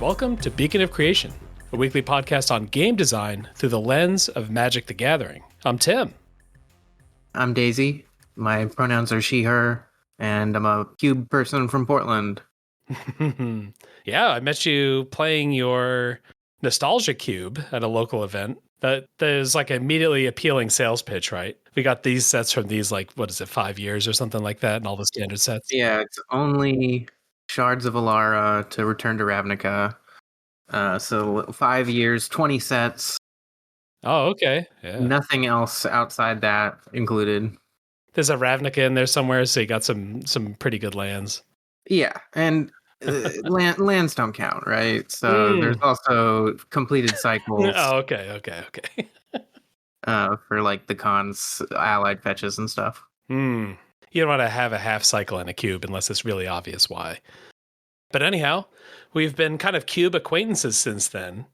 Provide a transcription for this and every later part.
Welcome to Beacon of Creation, a weekly podcast on game design through the lens of Magic the Gathering. I'm Tim. I'm Daisy. My pronouns are she, her, and I'm a cube person from Portland. Yeah, I met you playing your nostalgia cube at a local event. That is like an immediately appealing sales pitch, right? We got these sets from these, 5 years or something like that, and all the standard sets. Yeah, it's only Shards of Alara to Return to Ravnica. So 5 years, 20 sets. Oh, okay. Yeah. Nothing else outside that included. There's a Ravnica in there somewhere, so you got some pretty good lands. Yeah, and lands don't count, right? So there's also completed cycles. Oh, okay. For like the cons, allied fetches and stuff. You don't want to have a half cycle in a cube unless it's really obvious why. But anyhow, we've been kind of cube acquaintances since then.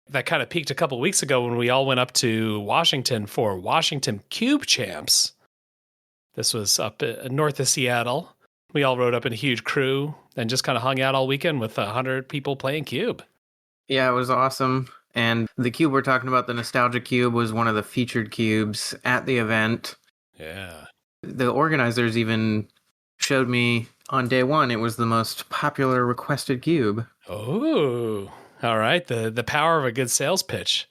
That kind of peaked a couple weeks ago when we all went up to Washington for Washington Cube Champs. This was up north of Seattle. We all rode up in a huge crew and just kind of hung out all weekend with 100 people playing cube. Yeah, it was awesome. And the cube we're talking about, the Nostalgia Cube, was one of the featured cubes at the event. Yeah. The organizers even showed me on day one it was the most popular requested cube. Oh, all right. The power of a good sales pitch.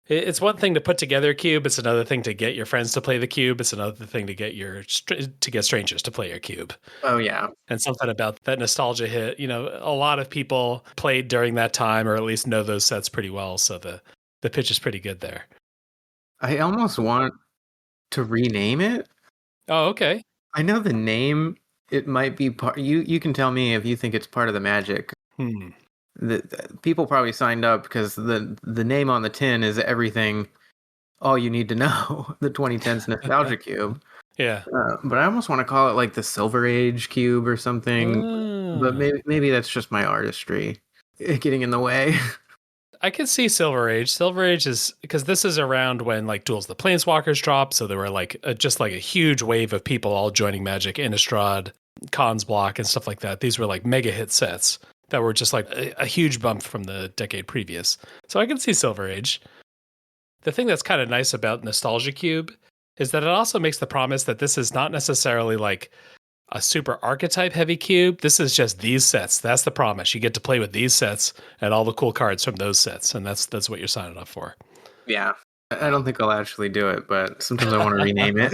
It's one thing to put together a cube. It's another thing to get your friends to play the cube. It's another thing to get strangers to play your cube. Oh, yeah. And something about that nostalgia hit. You know, a lot of people played during that time, or at least know those sets pretty well. So the pitch is pretty good there. I almost want to rename it. Oh, okay. I know the name. It might be part. You can tell me if you think it's part of the magic. The people probably signed up because the name on the tin is everything, all you need to know. The 2010s Nostalgia Cube. Yeah. But I almost want to call it like the Silver Age Cube or something. But maybe that's just my artistry getting in the way. I could see Silver Age. Silver Age is because this is around when like Duels of the Planeswalkers dropped, so there were just a huge wave of people all joining Magic, Innistrad, Cons Block, and stuff like that. These were like mega hit sets that were just like a huge bump from the decade previous. So I can see Silver Age. The thing that's kind of nice about Nostalgia Cube is that it also makes the promise that this is not necessarily like a super archetype heavy cube. This is just these sets. That's the promise. You get to play with these sets and all the cool cards from those sets, and that's what you're signing up for. Yeah. I don't think I'll actually do it, but sometimes I want to rename it.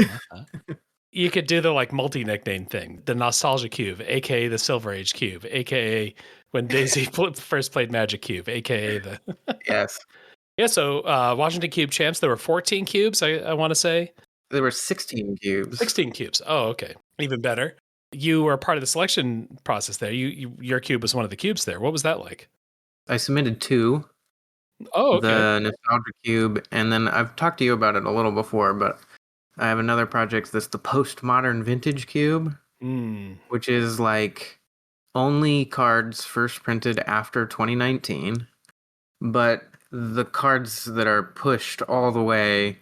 You could do the like multi-nickname thing. The Nostalgia Cube, aka the Silver Age Cube, aka when Daisy first played Magic Cube, aka the... Yes. Yeah, so Washington Cube Champs, there were 14 cubes, I want to say. There were 16 cubes. 16 cubes. Oh, okay. Even better. You were part of the selection process there. Your cube was one of the cubes there. What was that like? I submitted 2. Oh, okay. The Nostalgia Cube, and then I've talked to you about it a little before, but I have another project that's the Postmodern Vintage Cube, which is like only cards first printed after 2019, but the cards that are pushed all the way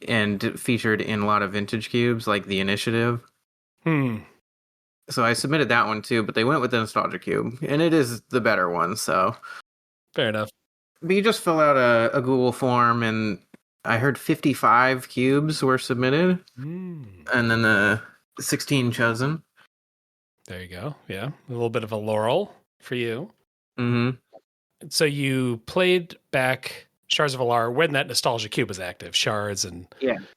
and featured in a lot of vintage cubes, like the Initiative. So I submitted that one too, but they went with the Nostalgia Cube, and it is the better one, so... Fair enough. But you just fill out a Google form, and I heard 55 cubes were submitted, and then the 16 chosen. There you go. Yeah, a little bit of a laurel for you. Mm-hmm. So you played back Shards of Alara when that Nostalgia Cube was active. Shards and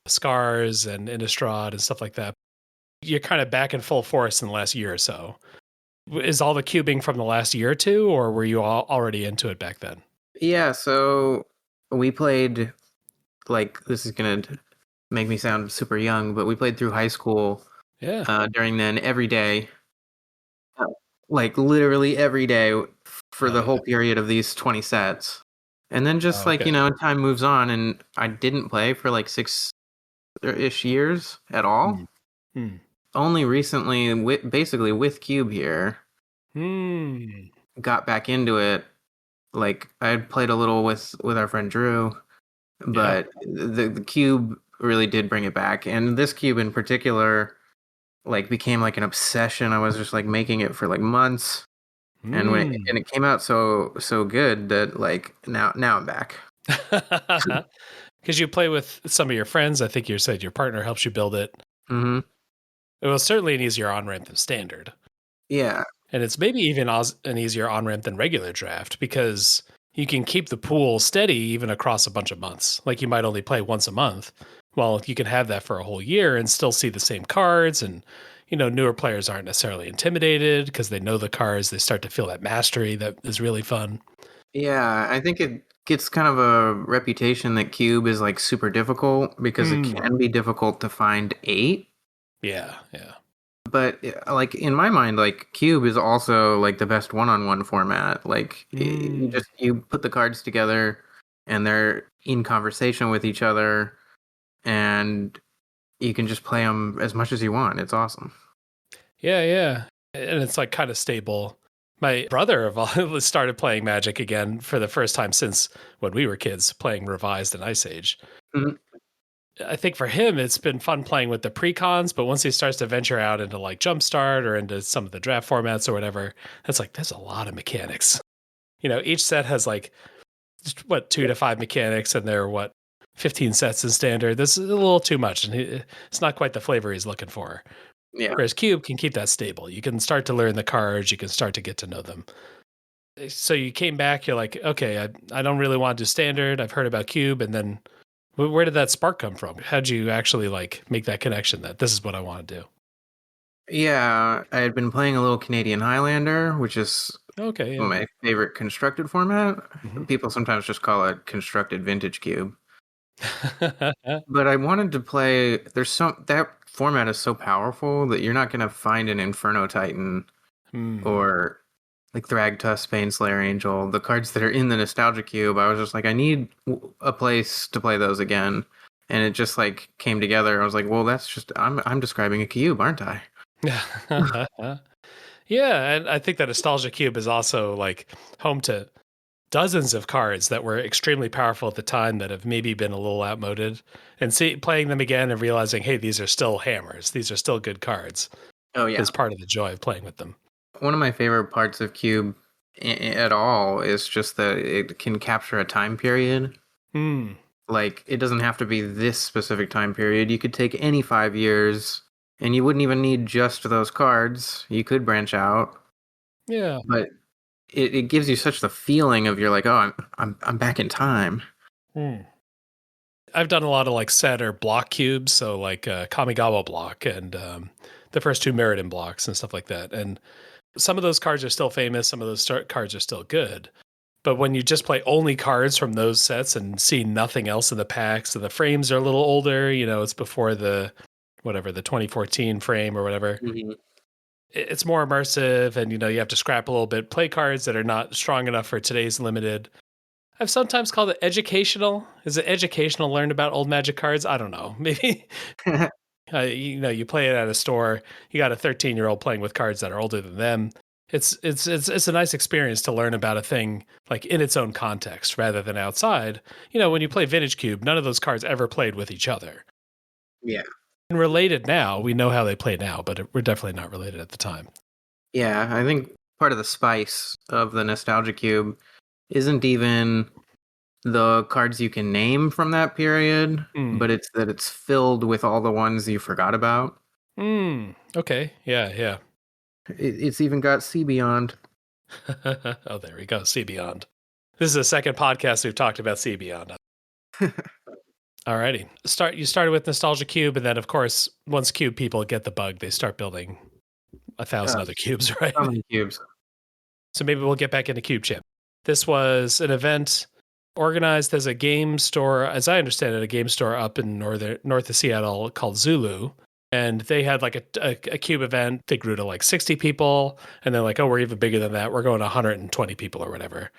Scars and Innistrad and stuff like that. You're kind of back in full force in the last year or so. Is all the cubing from the last year or two, or were you all already into it back then? Yeah, so we played, like, this is going to make me sound super young, but we played through high school during then every day. Like, literally every day for the whole period of these 20 sets. And then just, time moves on, and I didn't play for, 6-ish years at all. Only recently, basically with Cube here, got back into it. Like, I had played a little with our friend Drew, but the Cube really did bring it back. And this Cube in particular, became an obsession. I was just, making it for, months. And and it came out so good that like now I'm back. Because you play with some of your friends. I think you said your partner helps you build it. Mm-hmm. It was certainly an easier on ramp than standard. Yeah. And it's maybe even an easier on ramp than regular draft because you can keep the pool steady even across a bunch of months. Like you might only play once a month. Well, you can have that for a whole year and still see the same cards. And, newer players aren't necessarily intimidated because they know the cards. They start to feel that mastery that is really fun. Yeah, I think it gets kind of a reputation that Cube is like super difficult because it can be difficult to find 8. Yeah, yeah. But like in my mind, like Cube is also like the best one-on-one format. Like you put the cards together and they're in conversation with each other and you can just play them as much as you want. It's awesome. Yeah, yeah. And it's like kind of stable. My brother of all started playing Magic again for the first time since when we were kids, playing Revised and Ice Age. Mhm. I think for him, it's been fun playing with the precons, but once he starts to venture out into like Jumpstart or into some of the draft formats or whatever, it's like there's a lot of mechanics. Each set has like what 2 to 5 mechanics, and there are what 15 sets in standard. This is a little too much, and it's not quite the flavor he's looking for. Yeah. Whereas Cube can keep that stable. You can start to learn the cards. You can start to get to know them. So you came back. You're like, okay, I don't really want to do standard. I've heard about Cube, and then where did that spark come from? How'd you actually like make that connection that this is what I want to do? Yeah, I had been playing a little Canadian Highlander, which is Okay, yeah. my favorite constructed format. Mm-hmm. People sometimes just call it constructed vintage cube. But I wanted to play. That format is so powerful that you're not going to find an Inferno Titan or like Thragtusk, Baneslayer Angel, the cards that are in the Nostalgia Cube. I was just like, I need a place to play those again, and it just like came together. I was like, well, that's just I'm describing a cube, aren't I? Yeah, and I think that Nostalgia Cube is also like home to dozens of cards that were extremely powerful at the time that have maybe been a little outmoded. And playing them again and realizing, hey, these are still hammers. These are still good cards. Oh yeah, is part of the joy of playing with them. One of my favorite parts of Cube at all is just that it can capture a time period. Like, it doesn't have to be this specific time period. You could take any 5 years, and you wouldn't even need just those cards. You could branch out. Yeah, but it gives you such the feeling of you're like, oh, I'm back in time. I've done a lot of like set or block cubes, so like Kamigawa block and the first 2 Mirrodin blocks and stuff like that. And some of those cards are still famous. Some of those cards are still good. But when you just play only cards from those sets and see nothing else in the packs, and the frames are a little older, it's before the 2014 frame or whatever. Mm-hmm. It's more immersive, and you have to scrap a little bit. Play cards that are not strong enough for today's limited. I've sometimes called it educational. Is it educational? Learn about old Magic cards? I don't know. Maybe you play it at a store. You got a 13-year-old playing with cards that are older than them. It's a nice experience to learn about a thing like in its own context rather than outside. When you play Vintage Cube, none of those cards ever played with each other. Yeah. And related now, we know how they play now, but we're definitely not related at the time. Yeah, I think part of the spice of the Nostalgia Cube isn't even the cards you can name from that period, but it's that it's filled with all the ones you forgot about. Okay. Yeah, yeah. It's even got See Beyond. Oh, there we go. See Beyond. This is the second podcast we've talked about See Beyond. Alrighty. You started with Nostalgia Cube, and then of course, once Cube people get the bug, they start building 1,000 other cubes, right? So many cubes. So maybe we'll get back into Cube Chip. This was an event organized as a game store, as I understand it, a game store up in north of Seattle called Zulu. And they had like a cube event. They grew to like 60 people. And they're like, oh, we're even bigger than that. We're going to 120 people or whatever.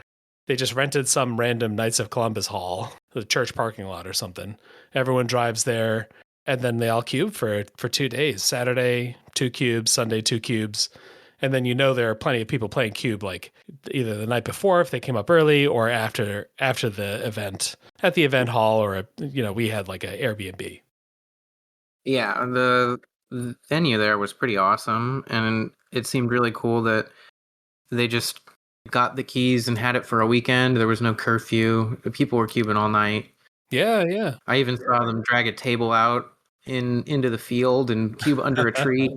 They just rented some random Knights of Columbus hall, the church parking lot or something. Everyone drives there. And then they all cube for 2 days. Saturday, 2 cubes. Sunday, 2 cubes. And then there are plenty of people playing cube like either the night before if they came up early or after the event at the event hall, or we had like an Airbnb. Yeah, the venue there was pretty awesome, and it seemed really cool that they just got the keys and had it for a weekend. There was no curfew. People were cubing all night. Yeah, yeah. I even saw them drag a table out into the field and cube under a tree.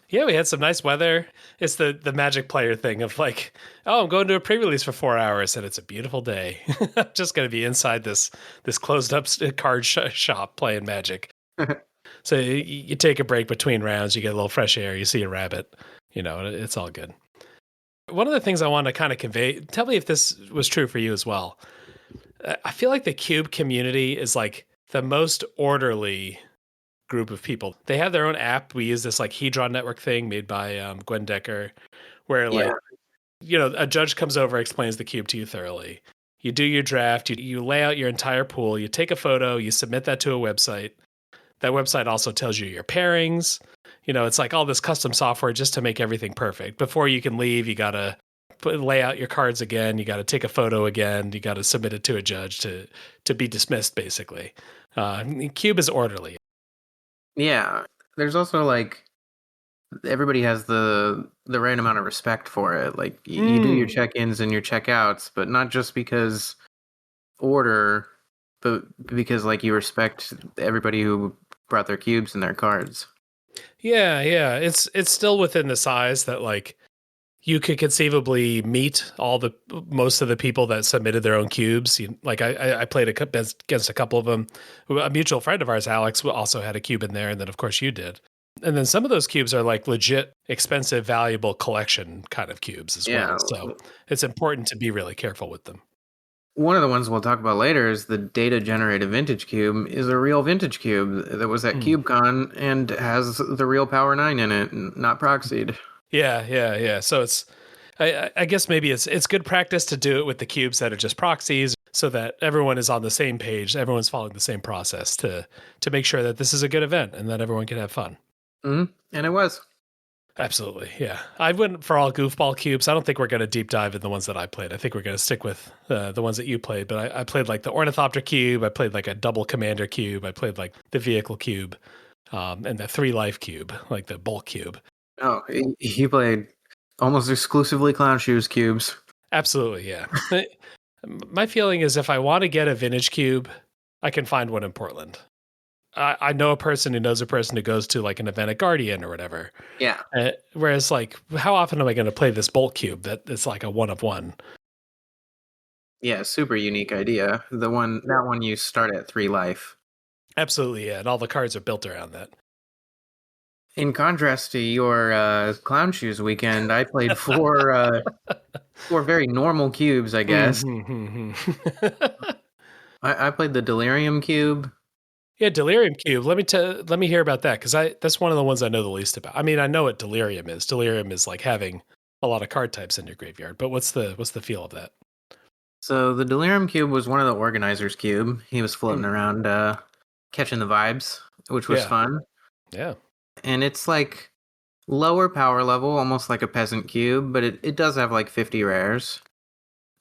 Yeah, we had some nice weather. It's the Magic player thing of like, oh, I'm going to a pre-release for 4 hours and it's a beautiful day. I'm just going to be inside this closed up card shop playing Magic. So you take a break between rounds, you get a little fresh air, you see a rabbit, it's all good. One of the things I want to kind of convey, tell me if this was true for you as well. I feel like the cube community is like the most orderly group of people. They have their own app. We use this like Hedron network thing made by Gwen Decker, where like, a judge comes over, explains the cube to you thoroughly. You do your draft, you lay out your entire pool, you take a photo, you submit that to a website. That website also tells you your pairings. It's like all this custom software just to make everything perfect. Before you can leave, you got to lay out your cards again. You got to take a photo again. You got to submit it to a judge to be dismissed, basically. Cube is orderly. Yeah. There's also like, everybody has the right amount of respect for it. Like you do your check-ins and your check-outs, but not just because order, but because like you respect everybody who brought their cubes and their cards. Yeah. It's still within the size that like you could conceivably meet most of the people that submitted their own cubes. Like I played against a couple of them. A mutual friend of ours, Alex, also had a cube in there, and then of course you did. And then some of those cubes are like legit, expensive, valuable collection kind of cubes as well. So it's important to be really careful with them. One of the ones we'll talk about later is the data-generated vintage cube is a real vintage cube that was at CubeCon and has the real Power 9 in it, not proxied. Yeah. So it's, I guess maybe it's good practice to do it with the cubes that are just proxies so that everyone is on the same page. Everyone's following the same process to make sure that this is a good event and that everyone can have fun. Mm-hmm. And it was. Absolutely, yeah. I went for all goofball cubes. I don't think we're going to deep dive in the ones that I played. I think we're going to stick with the ones that you played. But I played like the Ornithopter cube. I played like a double Commander cube. I played like the Vehicle cube, and the 3 life cube, like the Bulk cube. Oh, he played almost exclusively Clown Shoes cubes. Absolutely, yeah. My feeling is if I want to get a vintage cube, I can find one in Portland. I know a person who knows a person who goes to like an event at Guardian or whatever. Yeah. Whereas like, how often am I going to play this Bulk cube that is like a one of one? Yeah, super unique idea. That one you start at 3 life. Absolutely, yeah. And all the cards are built around that. In contrast to your Clown Shoes weekend, I played 4 very normal cubes, I guess. I played the Delirium cube. Yeah, Delirium cube. Let me hear about that because that's one of the ones I know the least about. I mean, I know what Delirium is. Delirium is like having a lot of card types in your graveyard. But what's the feel of that? So the Delirium cube was one of the organizers' cube. He was floating around, catching the vibes, which was fun. Yeah. And it's like lower power level, almost like a peasant cube, but it does have like 50 rares.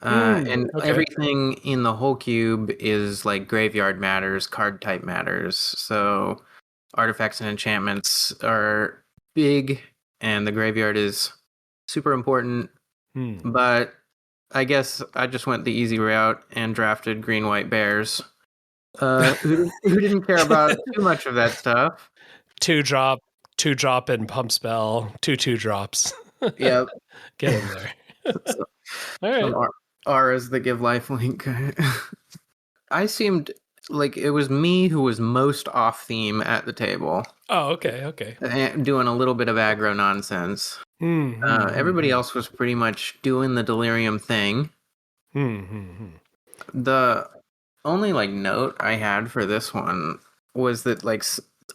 And everything in the whole cube is like graveyard matters, card type matters. So artifacts and enchantments are big, and the graveyard is super important. But I guess I just went the easy route and drafted green white bears, who didn't care about too much of that stuff. 2-drop and pump spell, 2/2 drops. Yep. Get in there. All right. Some auras that give lifelink. I seemed like it was me who was most off theme at the table. Oh, okay. Doing a little bit of aggro nonsense. Everybody else was pretty much doing the Delirium thing. The only like note I had for this one was that like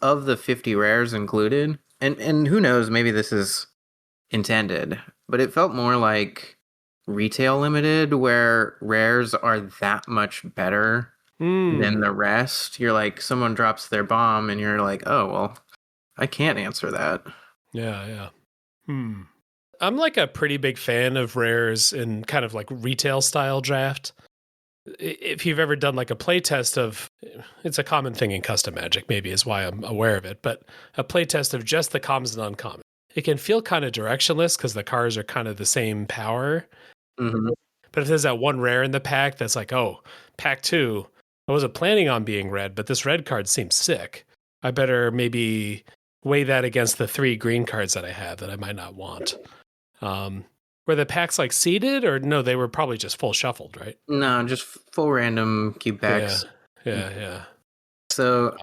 of the 50 rares included, and who knows, maybe this is intended, but it felt more like retail limited where rares are that much better than the rest. You're like, someone drops their bomb and you're like, oh, well, I can't answer that. Yeah. I'm like a pretty big fan of rares in kind of like retail style draft. If you've ever done like a play test of, it's a common thing in custom Magic, maybe is why I'm aware of it, but a play test of just the commons and uncommons. it can feel kind of directionless because the cards are kind of the same power. Mm-hmm. But if there's that one rare in the pack that's like, oh, pack 2, I wasn't planning on being red, but this red card seems sick. I better maybe weigh that against the 3 green cards that I have that I might not want. Were the packs like seeded, or no? They were probably just full shuffled, right? No, just full random cube packs. Yeah. So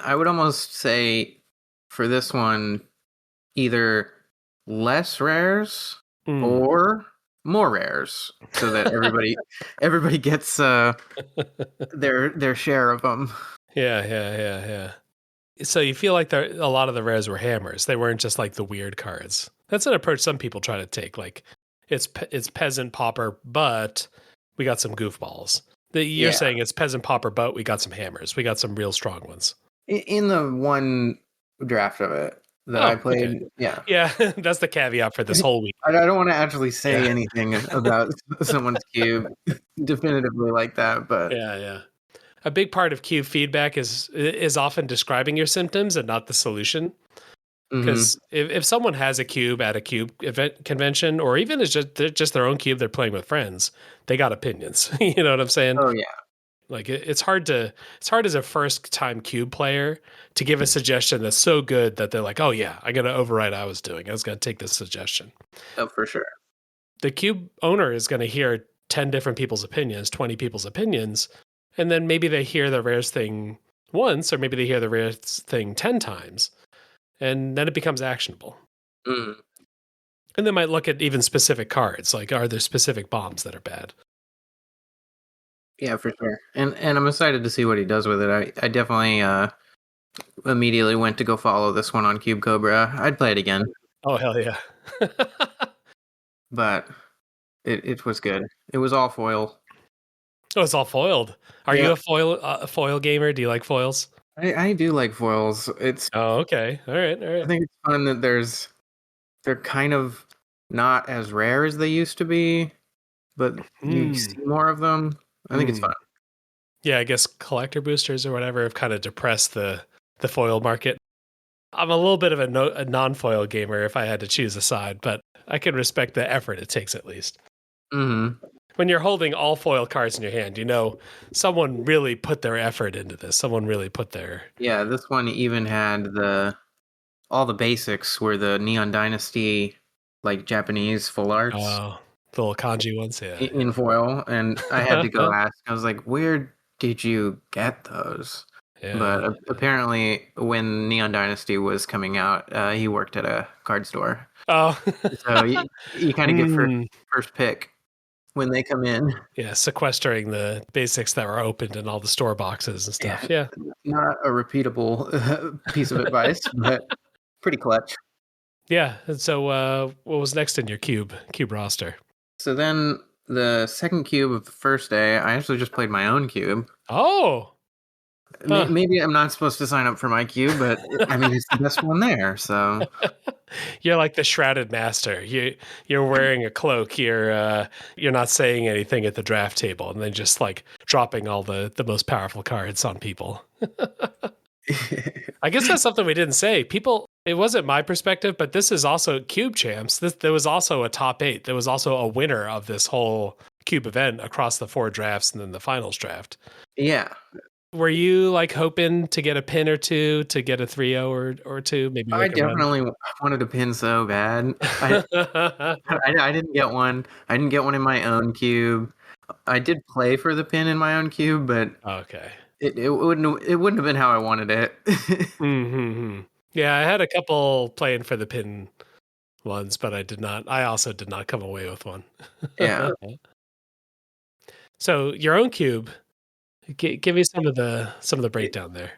I would almost say for this one, either less rares or more rares, so that everybody gets their share of them. Yeah. So you feel like a lot of the rares were hammers. They weren't just like the weird cards. That's an approach some people try to take. Like it's peasant pauper, but we got some goofballs. You're saying it's peasant pauper, but we got some hammers. We got some real strong ones. In the one draft of it that I played, okay. Yeah, that's the caveat for this whole week. I don't want to actually say anything about someone's cube definitively like that, but yeah. A big part of cube feedback is often describing your symptoms and not the solution. Because if someone has a cube at a cube event convention, or even is just their own cube they're playing with friends, they got opinions. You know what I'm saying? Oh yeah. Like it's hard as a first time cube player to give a suggestion that's so good that they're like, oh yeah, I got to override what I was doing. I was going to take this suggestion. Oh, for sure. The cube owner is going to hear 10 different people's opinions, 20 people's opinions, and then maybe they hear the rarest thing once, or maybe they hear the rarest thing 10 times. And then it becomes actionable. And they might look at even specific cards, like are there specific bombs that are bad? Yeah, for sure. And I'm excited to see what he does with it. I definitely immediately went to go follow this one on Cube Cobra. I'd play it again. Oh hell yeah. But it was good. It was all foil. Oh, it's all foiled. Are you a foil gamer? Do you like foils? I do like foils. Okay. All right. I think it's fun that they're kind of not as rare as they used to be, but you see more of them. I think it's fun. Yeah, I guess collector boosters or whatever have kind of depressed the foil market. I'm a little bit of a non-foil gamer if I had to choose a side, but I can respect the effort it takes at least. When you're holding all foil cards in your hand, you know someone really put their effort into this. Someone really put their... Yeah, this one even had all the basics were the Neon Dynasty, like Japanese full arts. Oh, the little kanji ones, yeah. In foil, and I had to go ask. I was like, where did you get those? Yeah, but apparently when Neon Dynasty was coming out, he worked at a card store. Oh. So you kind of get first pick when they come in. Yeah, sequestering the basics that were opened in all the store boxes and stuff. Yeah. Not a repeatable piece of advice, but pretty clutch. Yeah. And so what was next in your cube roster? So then the second cube of the first day, I actually just played my own cube. Oh. Maybe I'm not supposed to sign up for my cube, but I mean, it's the best one there. So you're like the shrouded master. You're wearing a cloak. You're not saying anything at the draft table, and then just like dropping all the most powerful cards on people. I guess that's something we didn't say. People, it wasn't my perspective, but this is also Cube Champs. There was also a top 8. There was also a winner of this whole Cube event across the 4 drafts and then the finals draft. Yeah. Were you like hoping to get a pin or two, to get a 3-0 or 2? Maybe I definitely wanted a pin so bad. I didn't get one. I didn't get one in my own cube. I did play for the pin in my own cube, but okay. It wouldn't have been how I wanted it. Yeah, I had a couple playing for the pin ones, but I also did not come away with one. Yeah. So your own cube, give me some of the breakdown there.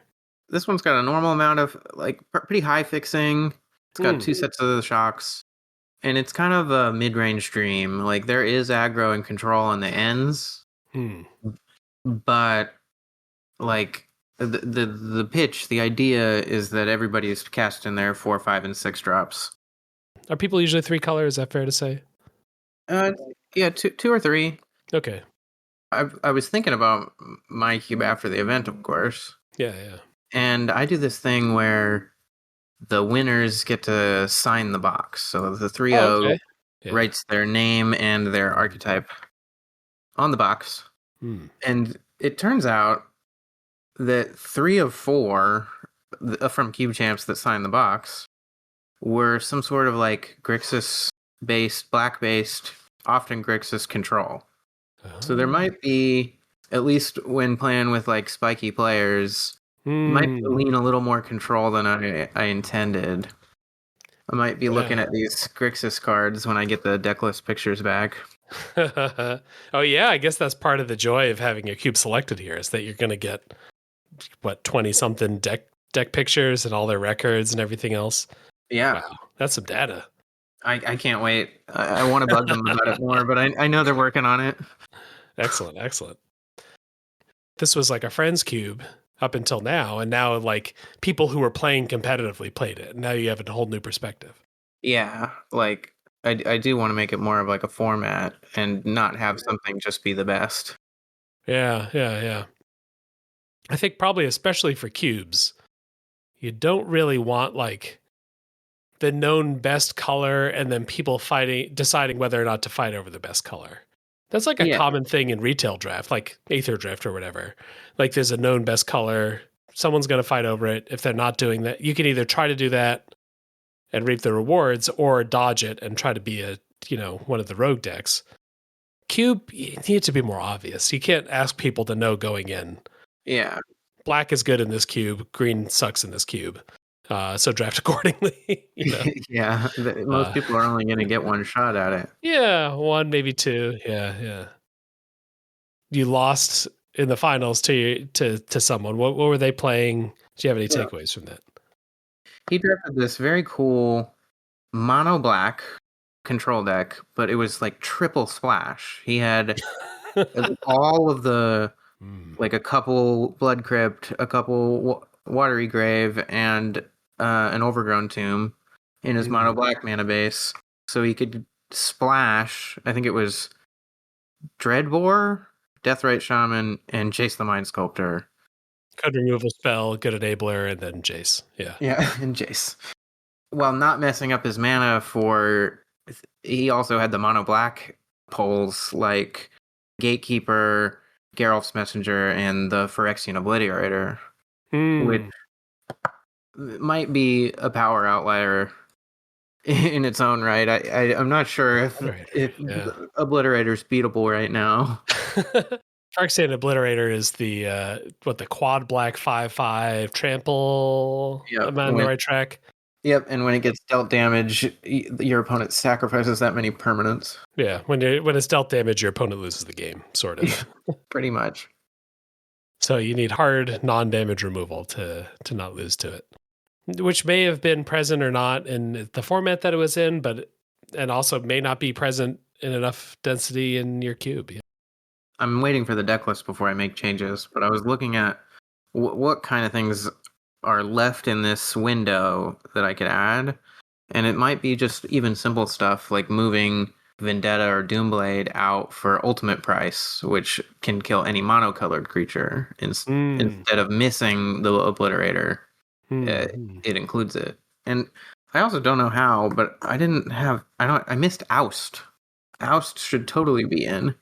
This one's got a normal amount of like pretty high fixing. It's got 2 sets of the shocks, and it's kind of a mid-range stream. Like there is aggro and control on the ends, but like the pitch, the idea is that everybody is cast in their 4, 5, and 6 drops. Are people usually 3 color? Is that fair to say? Yeah, 2 or 3. Okay. I was thinking about my cube after the event, of course. Yeah. And I do this thing where the winners get to sign the box. So the Oh, 3-0 okay. Yeah. writes their name and their archetype on the box. And it turns out that 3 of 4 from Cube Champs that signed the box were some sort of like Grixis based, black based, often Grixis control. So there might be, at least when playing with like spiky players, might lean a little more control than I intended. I might be looking at these Grixis cards when I get the deck list pictures back. Oh yeah, I guess that's part of the joy of having your cube selected here is that you're going to get what 20 something deck pictures and all their records and everything else. Yeah. Wow, that's some data. I can't wait. I want to bug them about it more, but I know they're working on it. Excellent, excellent. This was like a friend's cube up until now, and now like people who were playing competitively played it. Now you have a whole new perspective. Yeah, like I do want to make it more of like a format and not have something just be the best. Yeah. I think probably especially for cubes, you don't really want like the known best color and then people deciding whether or not to fight over the best color. That's like a common thing in retail draft, like Aether Drift or whatever. Like there's a known best color. Someone's going to fight over it. If they're not doing that, you can either try to do that and reap the rewards or dodge it and try to be one of the rogue decks. Cube, you need to be more obvious. You can't ask people to know going in. Yeah. Black is good in this cube. Green sucks in this cube. So draft accordingly. Yeah. Most people are only going to get one shot at it. Yeah, one, maybe two. Yeah. You lost in the finals to someone. What were they playing? Do you have any takeaways from that? He drafted this very cool mono black control deck, but it was like triple splash. He had all of the like a couple Blood Crypt, a couple Watery Grave, and an Overgrown Tomb in his mono black mana base, so he could splash. I think it was Dreadbore, Deathrite Shaman, and Chase the Mind Sculptor. Code removal spell, good enabler, and then Jace. Yeah, and Jace. While not messing up his mana he also had the mono black pulls like Gatekeeper, Geralf's Messenger, and the Phyrexian Obliterator, which might be a power outlier in its own right. I'm not sure if Obliterator's beatable right now. Phyrexian Obliterator is the quad black 5/5 trample. Am I on the right track? Yep, and when it gets dealt damage, your opponent sacrifices that many permanents. Yeah, when it's dealt damage, your opponent loses the game, sort of. Pretty much. So you need hard non-damage removal to not lose to it, which may have been present or not in the format that it was in, and also may not be present in enough density in your cube. Yeah. I'm waiting for the deck list before I make changes, but I was looking at what kind of things are left in this window that I could add, and it might be just even simple stuff like moving Vendetta or Doomblade out for ultimate price, which can kill any monocolored creature instead of missing the Obliterator. It includes it, and I also don't know how, but I missed Oust. Oust should totally be in.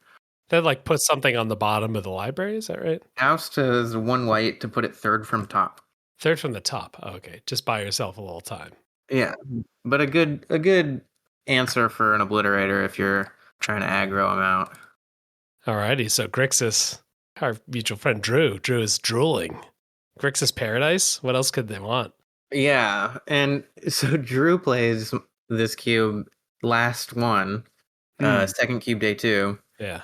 That like puts something on the bottom of the library, is that right? Oust is 1 white to put it third from top. Third from the top. Oh, okay, just buy yourself a little time. Yeah, but a good answer for an Obliterator if you're trying to aggro him out. Alrighty, so Grixis, our mutual friend Drew is drooling. Grixis Paradise? What else could they want? Yeah, and so Drew plays this cube last one, second cube day 2. Yeah.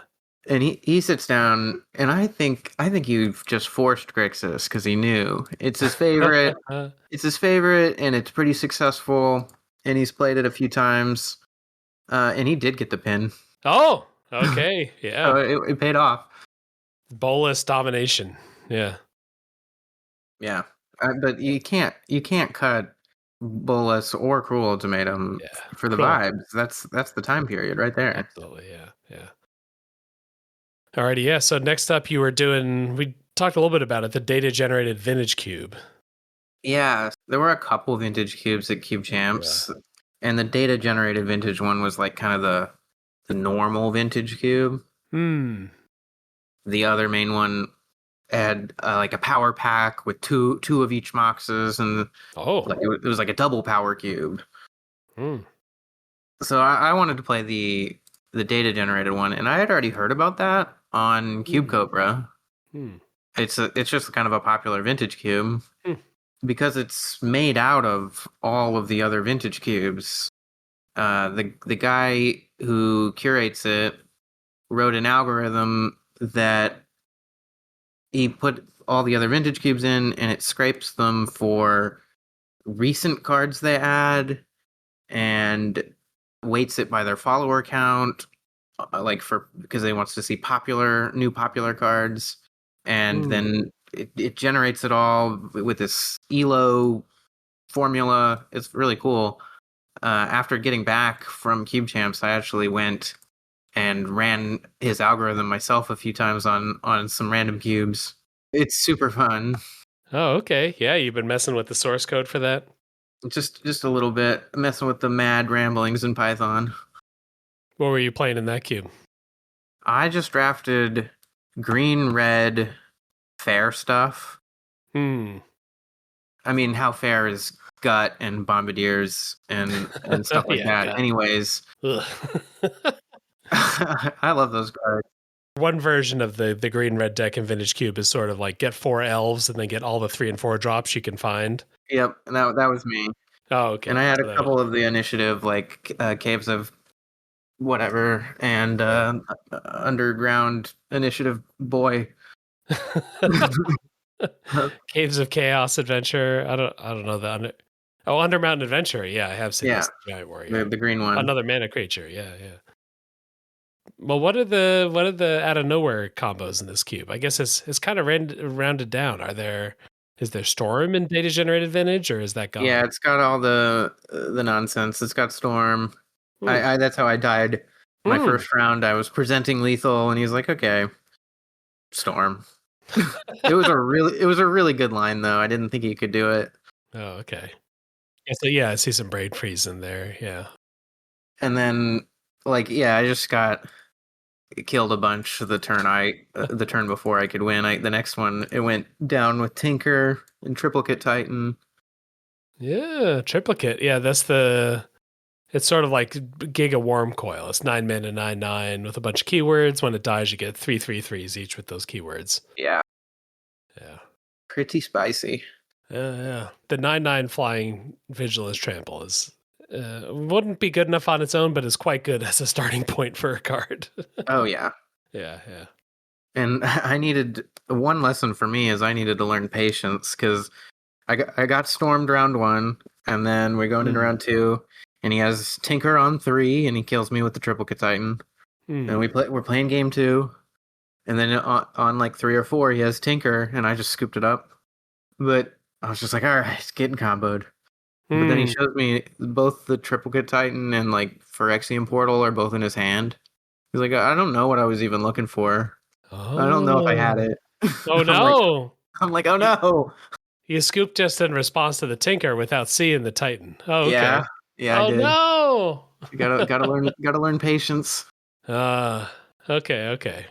And he sits down, and I think you've just forced Grixis because he knew it's his favorite. It's his favorite, and it's pretty successful. And he's played it a few times, and he did get the pin. Oh, okay, yeah. So it paid off. Bolus domination, yeah. But you can't cut Bolus or Cruel Ultimatum for the vibes. That's the time period right there. Absolutely, yeah. Alrighty, yeah. So next up, we talked a little bit about it, the data-generated vintage cube. Yeah, there were a couple vintage cubes at Cube Champs, and the data generated vintage one was like kind of the normal vintage cube. The other main one had like a power pack with two of each boxes, and like it was like a double power cube. So I wanted to play the data generated one, and I had already heard about that on Cube Cobra. It's just kind of a popular vintage cube because it's made out of all of the other vintage cubes. The guy who curates it wrote an algorithm that he put all the other vintage cubes in, and it scrapes them for recent cards they add and weights it by their follower count, like because they wants to see new popular cards, and then it generates it all with this ELO formula. It's really cool. After getting back from Cube Champs, I actually went and ran his algorithm myself a few times on some random cubes. It's super fun. Oh, okay. Yeah, you've been messing with the source code for that? Just a little bit, messing with the mad ramblings in Python. What were you playing in that cube? I just drafted green, red, fair stuff. I mean, how fair is gut and bombardiers and stuff like that. Gut. Anyways, I love those cards. One version of the green red deck in Vintage Cube is sort of like get 4 elves and then get all the 3 and 4 drops you can find. Yep, and that was me. Oh, okay. And I had a couple of the initiative, like Caves of whatever and Underground Initiative Boy. Caves of Chaos Adventure. I don't know the Undermountain Adventure. Yeah, I have seen this giant warrior. The green one. Another mana creature. Yeah. Well, what are the out of nowhere combos in this cube? I guess it's kind of rounded down. Is there Storm in data generated vintage, or is that gone? Yeah, it's got all the nonsense. It's got Storm. I that's how I died. My first round, I was presenting lethal, and he's like, "Okay, Storm." It was a really good line, though. I didn't think he could do it. Oh, okay. Yeah, so yeah, I see some Braid Freeze in there. Yeah, and then I just got killed a bunch the turn before I could win. The next one, it went down with Tinker and Triplicate Titan. Yeah, Triplicate. Yeah, it's sort of like Giga Worm Coil. It's 9 mana, 9/9 with a bunch of keywords. When it dies, you get 3/3/3s each with those keywords. Yeah. Pretty spicy. Yeah. The 9/9 flying Vigilance Trample wouldn't be good enough on its own, but is quite good as a starting point for a card. Oh yeah. Yeah. And I needed one lesson for me is I needed to learn patience because I got stormed round 1, and then we're going into round 2, and he has Tinker on 3, and he kills me with the Triplicate Titan. And we're playing game 2, and then on like 3 or 4, he has Tinker, and I just scooped it up. But I was just like, all right, it's getting comboed. But then he shows me both the Triplicate Titan and like Phyrexian Portal are both in his hand. He's like, I don't know what I was even looking for. I don't know if I had it. Oh no! I'm like, oh no! You scooped just in response to the Tinker without seeing the Titan. Oh, okay. Yeah, I did. No! You gotta learn patience. Okay.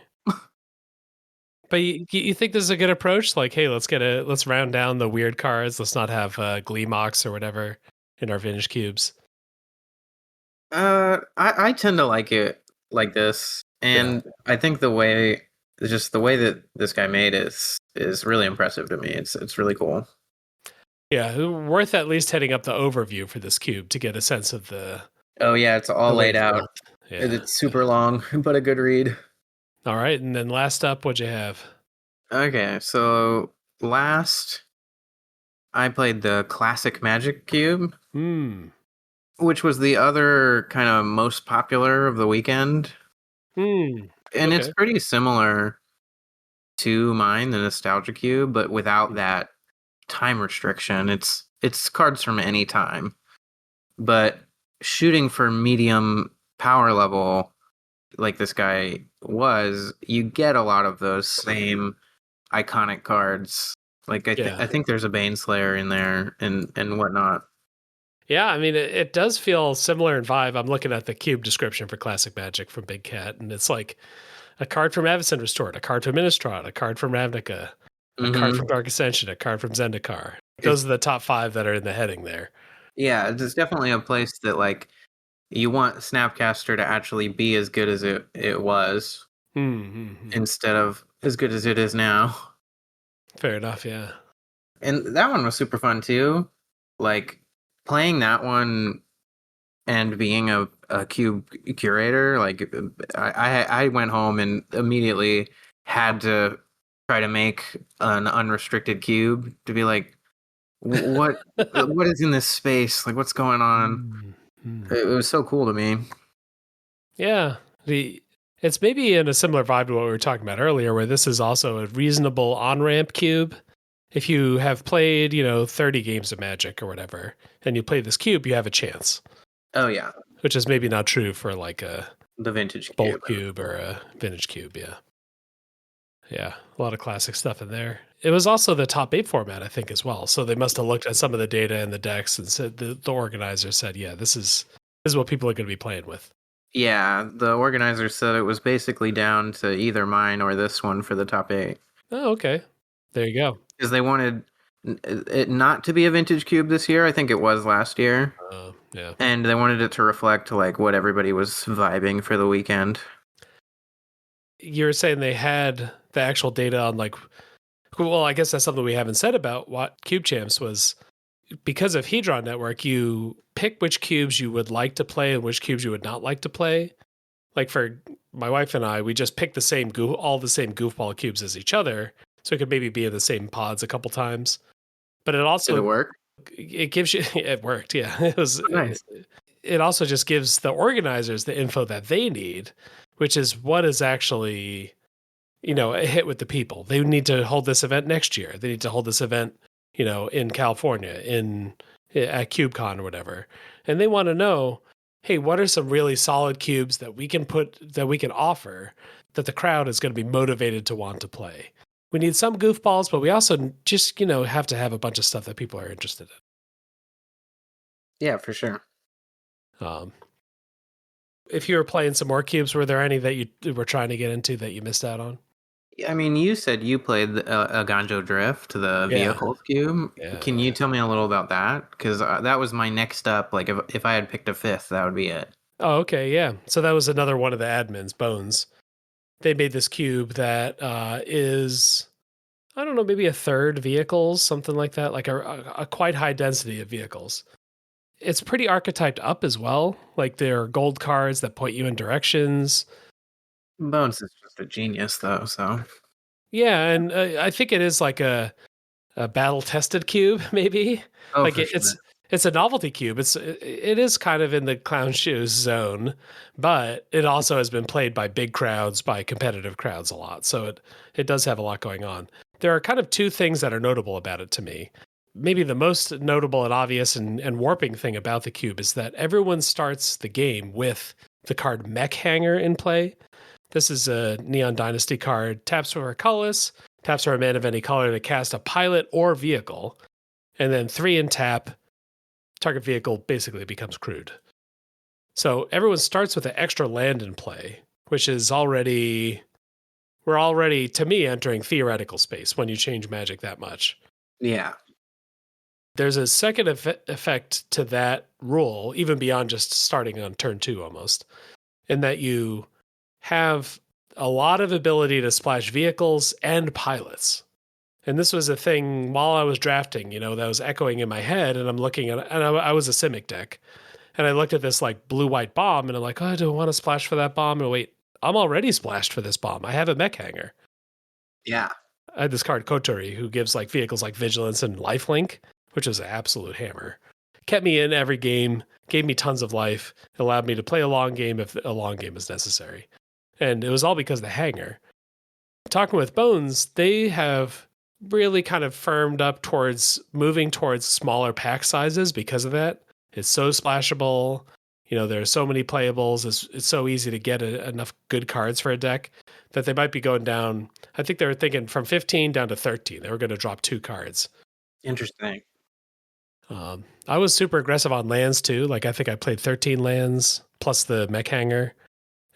But you think this is a good approach? Like, hey, let's round down the weird cards. Let's not have Gleemox or whatever in our vintage cubes. I tend to like it like this, and I think the way that this guy made is really impressive to me. It's really cool. Yeah, worth at least hitting up the overview for this cube to get a sense of the. Oh yeah, it's all laid out. Yeah, it's super long, but a good read. All right, and then last up, what'd you have? Okay, so last I played the Classic Magic Cube, which was the other kind of most popular of the weekend. And it's pretty similar to mine, the Nostalgia Cube, but without that time restriction. It's cards from any time. But shooting for medium power level, like this guy was, you get a lot of those same iconic cards Like I think there's a Baneslayer in there and whatnot. Yeah, I mean, it does feel similar in vibe. I'm looking at the cube description for Classic Magic from Big Cat, and it's like a card from Avacyn Restored, a card from Innistrad, a card from Ravnica, a card from Dark Ascension, a card from Zendikar. Those are the top 5 that are in the heading there. Yeah, there's definitely a place that like you want Snapcaster to actually be as good as it was instead of as good as it is now. Fair enough, yeah. And that one was super fun too. Like playing that one and being a cube curator, like I went home and immediately had to try to make an unrestricted cube to be like, what is in this space? Like what's going on? It was so cool to me. Yeah. It's maybe in a similar vibe to what we were talking about earlier, where this is also a reasonable on-ramp cube. If you have played, 30 games of Magic or whatever, and you play this cube, you have a chance. Oh yeah. Which is maybe not true for like the vintage bulk cube or a vintage cube, yeah. Yeah, a lot of classic stuff in there. It was also the top 8 format, I think, as well. So they must have looked at some of the data and the decks and said the organizer said, yeah, this is what people are going to be playing with. Yeah, the organizer said it was basically down to either mine or this one for the top 8. Oh, okay. There you go. Because they wanted it not to be a vintage cube this year. I think it was last year. Yeah. And they wanted it to reflect like what everybody was vibing for the weekend. You were saying they had the actual data on like, well, I guess that's something we haven't said about what Cube Champs was. Because of Hedron Network, you pick which cubes you would like to play and which cubes you would not like to play. Like for my wife and I, we just picked all the same goofball cubes as each other, so it could maybe be in the same pods a couple times. But it also Did it work? It gives you it worked, yeah. It was nice. It also just gives the organizers the info that they need, which is what is actually a hit with the people. They need to hold this event next year. They need to hold this event in California, at CubeCon or whatever. And they want to know, hey, what are some really solid cubes that we can offer that the crowd is going to be motivated to want to play? We need some goofballs, but we also just, have to have a bunch of stuff that people are interested in. Yeah, for sure. If you were playing some more cubes, were there any that you were trying to get into that you missed out on? I mean, you said you played a Ganjo Drift, the vehicles cube. Yeah. Can you tell me a little about that? Because that was my next up. Like, if I had picked a 5th, that would be it. Oh, okay, yeah. So that was another one of the admins, Bones. They made this cube that is, I don't know, maybe a third vehicles, something like that, like a quite high density of vehicles. It's pretty archetyped up as well. Like there are gold cards that point you in directions. Bones is just a genius, though. So yeah, and I think it is like a battle tested cube, maybe. Oh, like sure. It's a novelty cube. It is kind of in the clown shoes zone, but it also has been played by big crowds, by competitive crowds a lot. So it does have a lot going on. There are kind of 2 things that are notable about it to me. Maybe the most notable and obvious and warping thing about the cube is that everyone starts the game with the card Mech Hanger in play. This is a Neon Dynasty card. Taps for a colorless, taps for a man of any color to cast a pilot or vehicle, and then 3 in tap. Target vehicle basically becomes crude. So everyone starts with an extra land in play, which is we're already, to me, entering theoretical space when you change Magic that much. Yeah. There's a second effect to that rule, even beyond just starting on turn 2 almost, in that you have a lot of ability to splash vehicles and pilots. And this was a thing while I was drafting, that was echoing in my head. And I'm looking at, and I was a Simic deck. And I looked at this like blue-white bomb and I'm like, oh, do I want to splash for that bomb? And wait, I'm already splashed for this bomb. I have a Mech Hanger. Yeah. I had this card, Kotori, who gives like vehicles like Vigilance and Lifelink, which was an absolute hammer. Kept me in every game, gave me tons of life, allowed me to play a long game if a long game is necessary. And it was all because of the hanger. Talking with Bones, they have really kind of firmed up towards moving towards smaller pack sizes because of that. It's so splashable. There are so many playables. It's so easy to get enough good cards for a deck that they might be going down. I think they were thinking from 15 down to 13. They were going to drop 2 cards. Interesting. I was super aggressive on lands too. Like I think I played 13 lands plus the mech hanger.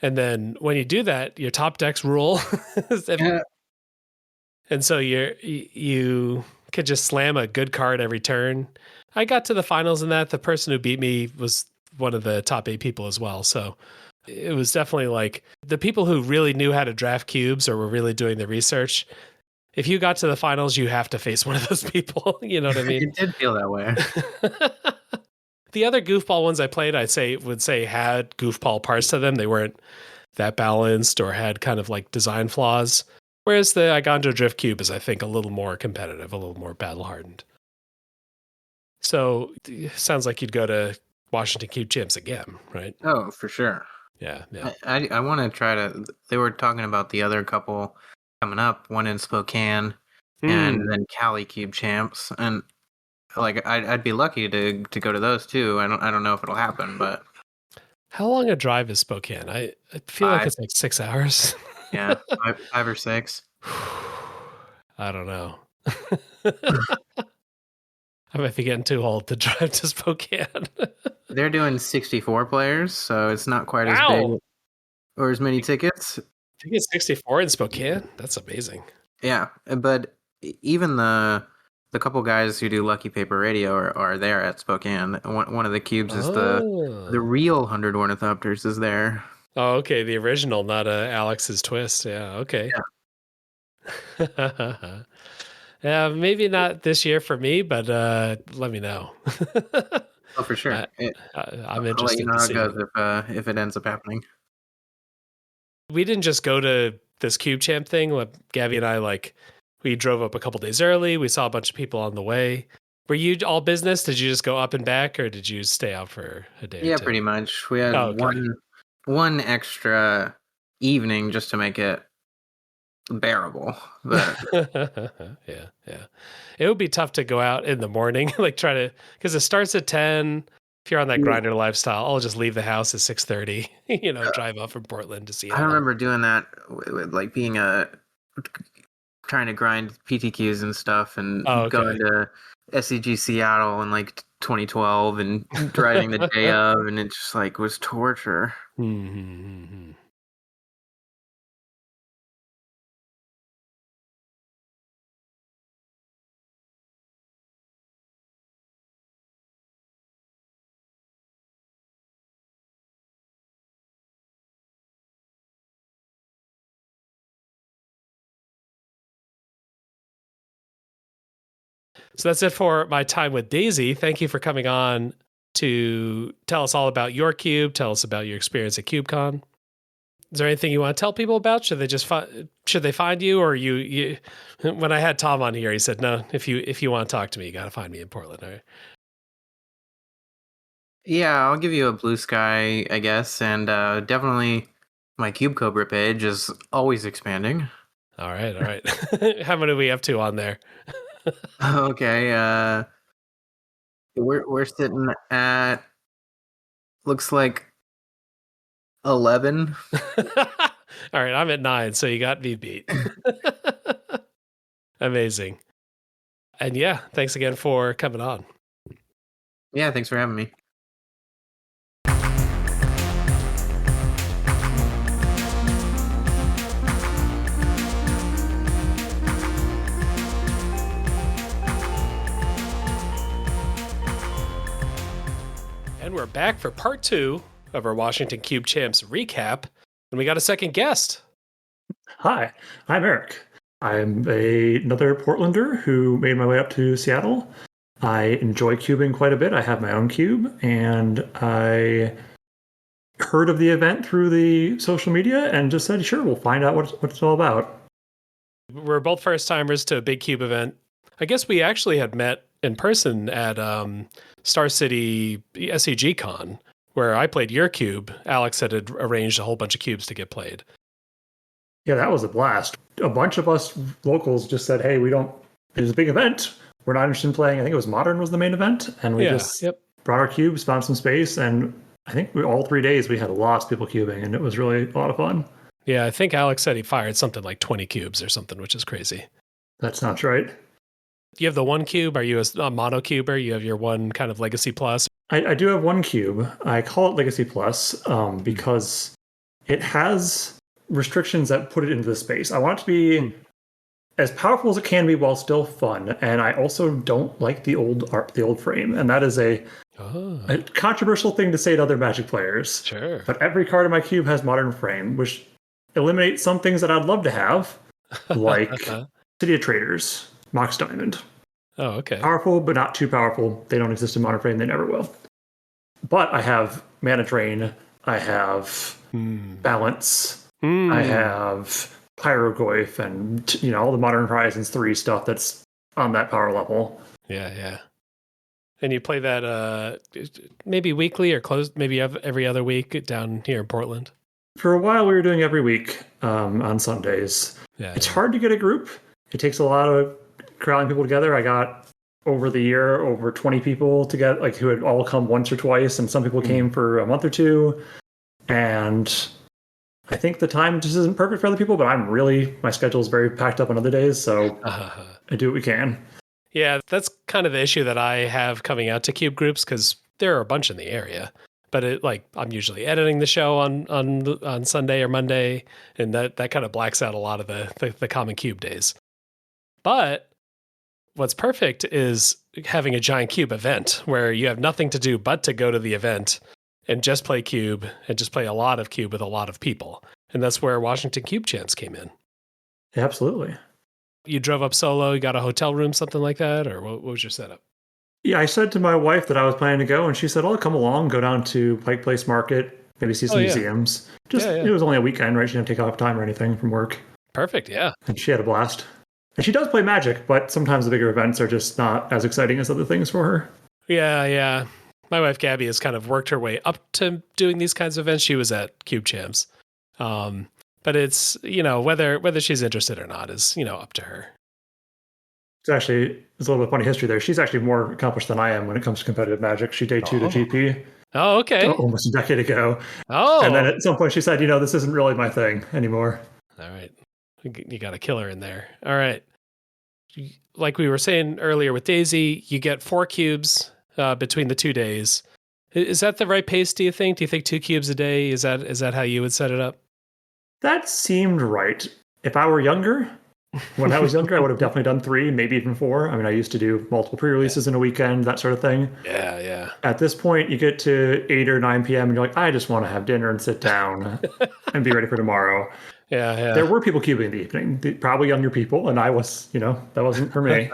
And then when you do that, your top decks rule. And so you could just slam a good card every turn. I got to the finals in that. The person who beat me was one of the top 8 people as well. So it was definitely like the people who really knew how to draft cubes or were really doing the research. If you got to the finals, you have to face one of those people. You know what I mean? It did feel that way. The other goofball ones I played, would say had goofball parts to them. They weren't that balanced or had kind of like design flaws. Whereas the Igandro Drift Cube is, I think, a little more competitive, a little more battle hardened. So sounds like you'd go to Washington Cube Champs again, right? Oh, for sure. Yeah. I want to try to. They were talking about the other couple coming up, one in Spokane, and then Cali Cube Champs, and like I'd be lucky to go to those too. I don't know if it'll happen, but how long a drive is Spokane? I feel like it's like 6 hours. Yeah, 5 or 6. I don't know. I might be getting too old to drive to Spokane. They're doing 64 players, so it's not quite as big or as many tickets. You get 64 in Spokane? That's amazing. Yeah, but even the couple guys who do Lucky Paper Radio are there at Spokane. One of the cubes is the real 100 Ornithopters is there. Oh, okay. The original, not Alex's twist. Yeah, okay. Yeah. Yeah, maybe not this year for me, but let me know. Oh, for sure. I'm interested. I'll let you know how it goes if it ends up happening. We didn't just go to this Cube Champ thing. Gabby and I, we drove up a couple days early. We saw a bunch of people on the way. Were you all business? Did you just go up and back, or did you stay out for a day? Yeah, pretty much. We had one extra evening just to make it bearable, but yeah, it would be tough to go out in the morning, because it starts at 10. If you're on that grinder lifestyle, I'll just leave the house at 6:30. Drive up from Portland to Seattle. I remember doing that with being trying to grind PTQs and stuff, and going to SCG Seattle in 2012 and driving the day of, and it just was torture. Mm-hmm. So that's it for my time with Daisy. Thank you for coming on to tell us all about your cube. Tell us about your experience at KubeCon. Is there anything you want to tell people about? Should they find you, or you? When I had Tom on here, he said, "No, if you want to talk to me, you got to find me in Portland." All right. Yeah, I'll give you a blue sky, I guess, and definitely my Cube Cobra page is always expanding. All right. How many are we up to on there? Okay, we're sitting at, looks like 11. All right, I'm at 9, so you got me beat. Amazing. And yeah, thanks again for coming on. Yeah, thanks for having me. And we're back for part 2 of our Washington Cube Champs recap, and we got a second guest. Hi, I'm Eric. I'm another Portlander who made my way up to Seattle. I enjoy cubing quite a bit. I have my own cube, and I heard of the event through the social media and just said, sure, we'll find out what it's all about. We're both first-timers to a big cube event. I guess we actually had met in person at Star City SCG Con, where I played your cube. Alex had arranged a whole bunch of cubes to get played. Yeah, that was a blast. A bunch of us locals just said, hey, there's a big event. We're not interested in playing. I think it was Modern was the main event. And we brought our cubes, found some space, and I think all 3 days we had lots of people cubing, and it was really a lot of fun. Yeah, I think Alex said he fired something like 20 cubes or something, which is crazy. That sounds right. You have the one cube? Are you a mono cuber? You have your one kind of Legacy Plus? I do have one cube. I call it Legacy Plus because it has restrictions that put it into the space. I want it to be as powerful as it can be while still fun, and I also don't like the old frame, and that is a controversial thing to say to other Magic players. Sure. But every card in my cube has modern frame, which eliminates some things that I'd love to have, like City of Traders, Mox Diamond. Oh, okay. Powerful, but not too powerful. They don't exist in modern frame. They never will. But I have Mana Drain. I have Balance. I have Pyroglyph, and all the Modern Horizons 3 stuff that's on that power level. Yeah. And you play that maybe weekly or maybe every other week down here in Portland? For a while, we were doing every week on Sundays. Yeah, it's hard to get a group. It takes a lot of crowding people together. I got over the year over 20 people together, like who had all come once or twice, and some people came for a month or two. And I think the time just isn't perfect for other people, but my schedule is very packed up on other days, so I do what we can. Yeah, that's kind of the issue that I have coming out to cube groups, because there are a bunch in the area. But I'm usually editing the show on Sunday or Monday, and that kind of blacks out a lot of the common cube days. But what's perfect is having a giant cube event where you have nothing to do but to go to the event and just play cube and just play a lot of cube with a lot of people. And that's where Washington Cube Champs came in. Absolutely. You drove up solo, you got a hotel room, something like that? Or what was your setup? Yeah, I said to my wife that I was planning to go, and she said, "Oh, come along, go down to Pike Place Market, maybe see some museums." It was only a weekend, right? She didn't take off time or anything from work. Perfect, yeah. And she had a blast. And she does play Magic, but sometimes the bigger events are just not as exciting as other things for her. Yeah. My wife, Gabby, has kind of worked her way up to doing these kinds of events. She was at Cube Champs. But it's, whether she's interested or not is, up to her. It's a little bit funny history there. She's actually more accomplished than I am when it comes to competitive Magic. She day 2 to GP. Oh, okay. Almost a decade ago. Oh. And then at some point she said, this isn't really my thing anymore. All right. You got a killer in there. All right. Like we were saying earlier with Daisy, you get 4 cubes between the 2 days. Is that the right pace, do you think? Do you think 2 cubes a day? Is that how you would set it up? That seemed right. If I were younger, when I was younger, I would have definitely done 3, maybe even 4. I mean, I used to do multiple pre-releases in a weekend, that sort of thing. Yeah. At this point, you get to 8 or 9 p.m. and you're like, I just want to have dinner and sit down and be ready for tomorrow. Yeah. There were people cubing in the evening, probably younger people, and I was, that wasn't for me.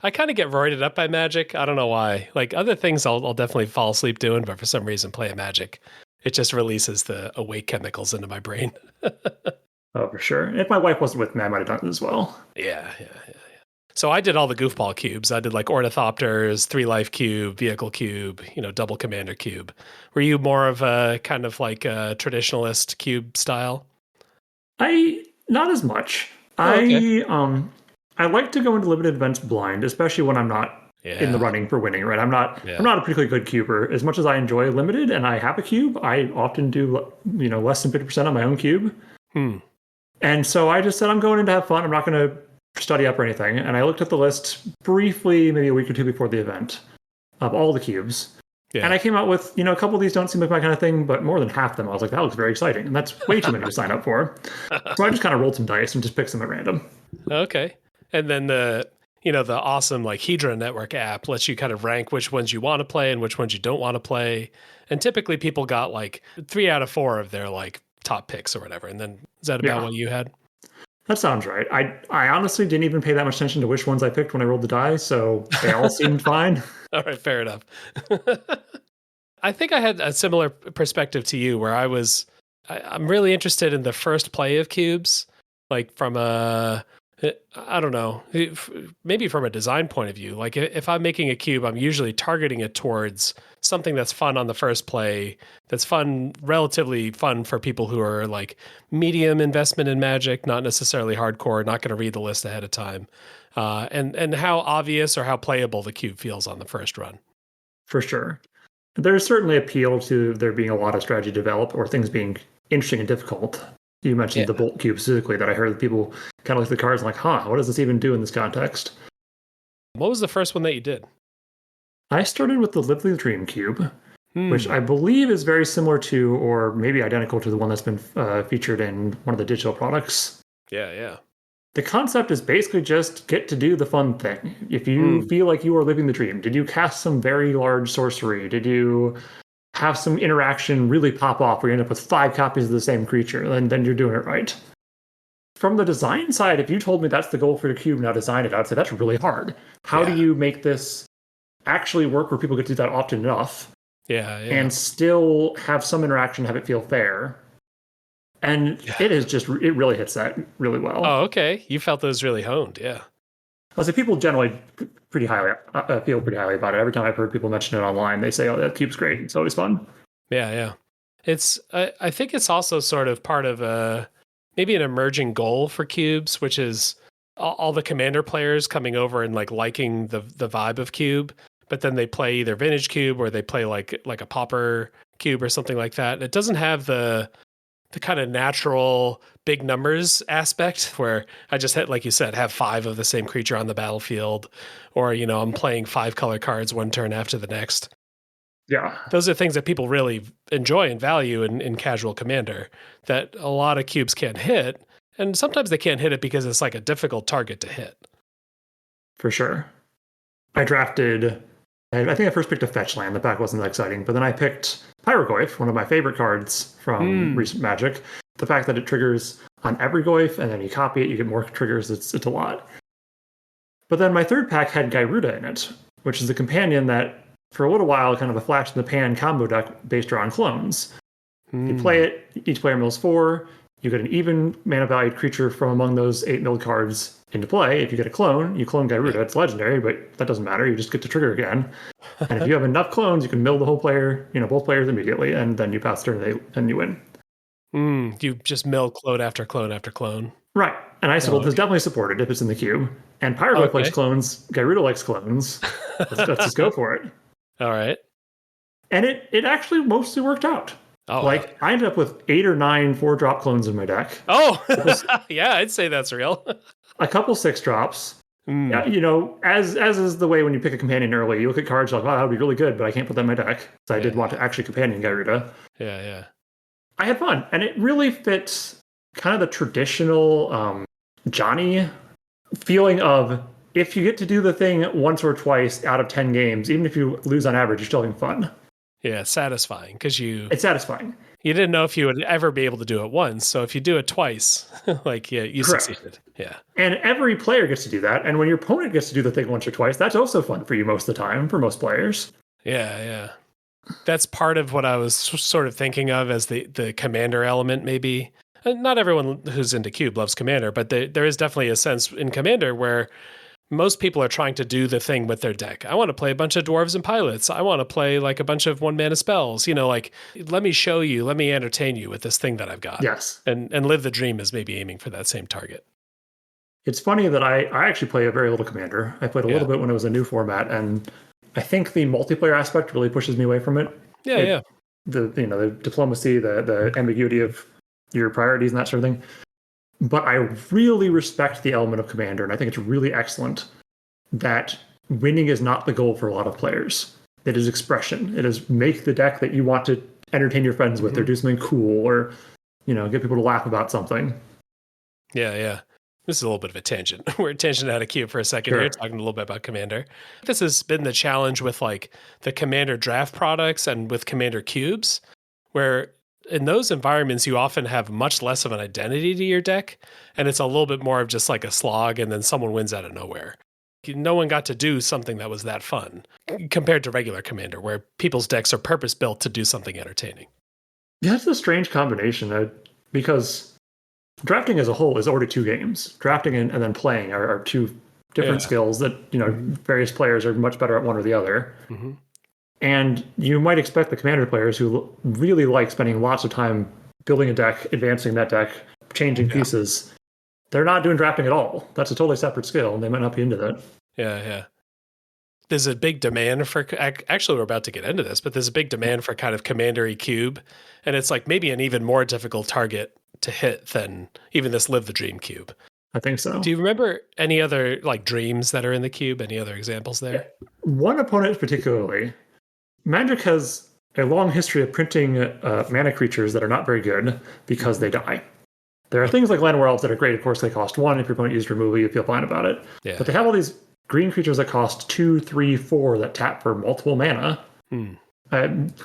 I kind of get roided up by Magic. I don't know why. Like other things I'll definitely fall asleep doing, but for some reason playing Magic, it just releases the awake chemicals into my brain. Oh, for sure. If my wife wasn't with me, I might have done it as well. Yeah. So I did all the goofball cubes. I did like Ornithopters, 3-life cube, vehicle cube, double commander cube. Were you more of a kind of like a traditionalist cube style? Not as much. Okay. I like to go into limited events blind, especially when I'm not in the running for winning, right? I'm not a particularly good cuber. As much as I enjoy limited and I have a cube, I often do, less than 50% on my own cube. And so I just said, I'm going in to have fun. I'm not going to study up or anything. And I looked at the list briefly, maybe a week or 2 before the event, of all the cubes. Yeah. And I came out with, a couple of these don't seem like my kind of thing, but more than half of them, I was like, that looks very exciting. And that's way too many to sign up for. So I just kind of rolled some dice and just picked some at random. Okay. And then the awesome like Hedra Network app lets you kind of rank which ones you want to play and which ones you don't want to play. And typically people got like 3 out of 4 of their like top picks or whatever. And then is that about what you had? That sounds right. I honestly didn't even pay that much attention to which ones I picked when I rolled the die, so they all seemed fine. All right, fair enough. I think I had a similar perspective to you where I'm really interested in the first play of cubes, like from I don't know, maybe from a design point of view. Like if I'm making a cube, I'm usually targeting it towards something that's fun on the first play, that's relatively fun for people who are like medium investment in Magic, not necessarily hardcore, not going to read the list ahead of time. And how obvious or how playable the cube feels on the first run. For sure. There's certainly appeal to there being a lot of strategy developed or things being interesting and difficult. You mentioned the Bolt Cube specifically, that I heard people kind of look at the cards and like, what does this even do in this context? What was the first one that you did? I started with the Live the Dream Cube, which I believe is very similar to, or maybe identical to, the one that's been featured in one of the digital products. Yeah. The concept is basically just get to do the fun thing. If you feel like you are living the dream, did you cast some very large sorcery? Did you have some interaction really pop off where you end up with 5 copies of the same creature? Then you're doing it right. From the design side, if you told me that's the goal for the cube, now design it, I'd say that's really hard. How do you make this actually work where people get to do that often enough? Yeah. And still have some interaction, have it feel fair. And it really hits that really well. Oh, okay. You felt those really honed, yeah. I say people generally feel pretty highly about it. Every time I've heard people mention it online, they say, "Oh, that cube's great. It's always fun." Yeah. It's I think it's also sort of part of maybe an emerging goal for cubes, which is all the commander players coming over and like liking the vibe of cube, but then they play either vintage cube or they play like a pauper cube or something like that. It doesn't have the kind of natural big numbers aspect where I just had, like you said, have 5 of the same creature on the battlefield, or, I'm playing 5 color cards one turn after the next. Yeah. Those are things that people really enjoy and value in casual Commander that a lot of cubes can't hit. And sometimes they can't hit it because it's like a difficult target to hit. For sure. I drafted, I think I first picked a fetch land. The pack wasn't that exciting, but then I picked Pyroglyph, one of my favorite cards from recent Magic. The fact that it triggers on every Goyf, and then you copy it, you get more triggers, it's a lot. But then my third pack had Gyruda in it, which is a companion that, for a little while, kind of a flash in the pan combo deck based around clones. You play it, each player mills 4, you get an even mana valued creature from among those 8 milled cards into play. If you get a clone, you clone Gyruda. It's legendary, but that doesn't matter. You just get to trigger again. And if you have enough clones, you can mill the whole player, both players immediately, and then you pass turn and you win. You just mill clone after clone after clone. Right. And I said, well, this is definitely supported if it's in the queue. And Pyroglyph likes clones, Gyruda likes clones. Let's just go for it. All right. And it actually mostly worked out. Oh, I ended up with 8 or 9 4-drop clones in my deck. Oh, yeah, I'd say that's real. A couple 6-drops. Yeah, as is the way when you pick a companion early, you look at cards like, wow, that would be really good, but I can't put that in my deck. So I did want to actually companion Gyruda. Yeah. I had fun, and it really fits kind of the traditional Johnny feeling of, if you get to do the thing once or twice out of 10 games, even if you lose on average, you're still having fun. Yeah, satisfying, because it's satisfying. You didn't know if you would ever be able to do it once, so if you do it twice, you succeeded. Yeah. And every player gets to do that, and when your opponent gets to do the thing once or twice, that's also fun for you most of the time, for most players. Yeah. That's part of what I was sort of thinking of as the commander element, maybe. Not everyone who's into Cube loves Commander, but there is definitely a sense in Commander where most people are trying to do the thing with their deck. I want to play a bunch of dwarves and pilots. I want to play like a bunch of 1-mana spells. Let me show you, let me entertain you with this thing that I've got. Yes. And Live the Dream is maybe aiming for that same target. It's funny that I actually play a very little Commander. I played a little bit when it was a new format, and I think the multiplayer aspect really pushes me away from it. Yeah. The diplomacy, the ambiguity of your priorities and that sort of thing. But I really respect the element of Commander, and I think it's really excellent that winning is not the goal for a lot of players. It is expression. It is make the deck that you want to entertain your friends with, or do something cool, or get people to laugh about something. Yeah. This is a little bit of a tangent. We're tangent out of Cube for a second here, talking a little bit about Commander. This has been the challenge with like the Commander draft products and with Commander cubes, where in those environments, you often have much less of an identity to your deck, and it's a little bit more of just like a slog, and then someone wins out of nowhere. No one got to do something that was that fun compared to regular Commander, where people's decks are purpose-built to do something entertaining. Yeah, it's a strange combination because drafting as a whole is already 2 games. Drafting and then playing are 2 different skills that various players are much better at one or the other. Mm-hmm. And you might expect the Commander players who really like spending lots of time building a deck, advancing that deck, changing pieces. They're not doing drafting at all. That's a totally separate skill, and they might not be into that. Yeah. there's a big demand for, actually we're about to get into this, but there's a big demand for kind of commandery cube. And it's like maybe an even more difficult target to hit than even this Live the Dream cube. I think so. Do you remember any other like dreams that are in the cube? Any other examples there? Yeah. One opponent particularly. Magic has a long history of printing mana creatures that are not very good because they die. There are things like Land Elves that are great. Of course, they cost 1. If your opponent used removal, you feel fine about it. Yeah. But they have all these green creatures that cost 2, 3, 4 that tap for multiple mana.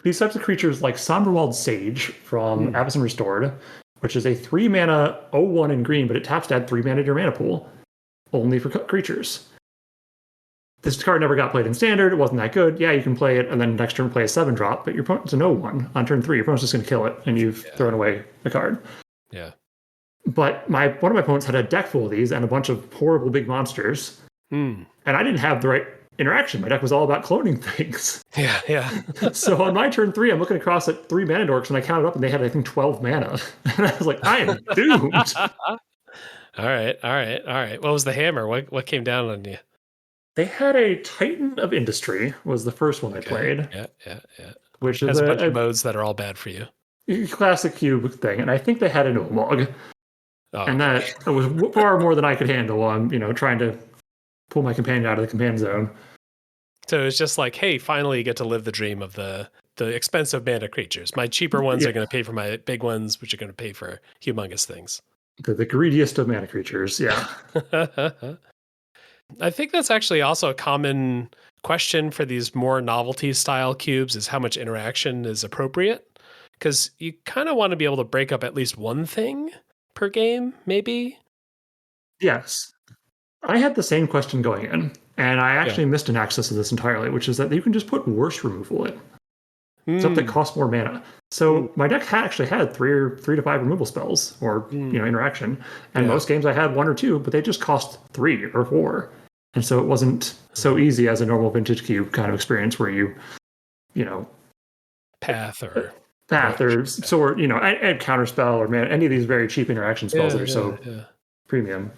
These types of creatures like Somberwald Sage from Abyssin Restored, which is a 3 mana 0/1 in green, but it taps to add 3 mana to your mana pool, only for creatures. This card never got played in Standard. It wasn't that good. Yeah, you can play it, and then next turn play a 7-drop, but your opponent's an 0/1 on turn 3. Your opponent's just going to kill it, and you've thrown away the card. Yeah. But one of my opponents had a deck full of these and a bunch of horrible big monsters. And I didn't have the right interaction. My deck was all about cloning things. Yeah. So on my turn 3, I'm looking across at 3 mana dorks, and I counted up, and they had, I think, 12 mana. And I was like, I am doomed. All right. What was the hammer? What came down on you? They had a Titan of Industry, was the first one they played. Yeah. Which has is a bunch of modes that are all bad for you. Classic cube thing. And I think they had a Ulamog. And that was far more than I could handle while I'm, trying to pull my companion out of the command zone. So it's just like, hey, finally you get to live the dream of the expensive mana creatures. My cheaper ones are going to pay for my big ones, which are going to pay for humongous things. The greediest of mana creatures, yeah. I think that's actually also a common question for these more novelty style cubes is how much interaction is appropriate. Because you kind of want to be able to break up at least one thing per game, maybe? Yes. I had the same question going in, and I actually missed an access to this entirely, which is that you can just put worse removal in. Except that costs more mana. So my deck actually had 3 to 5 removal spells or interaction. And most games I had 1 or 2, but they just cost 3 or 4. And so it wasn't so easy as a normal vintage cube kind of experience where you path or sword, add counterspell or mana, any of these very cheap interaction spells that are so premium.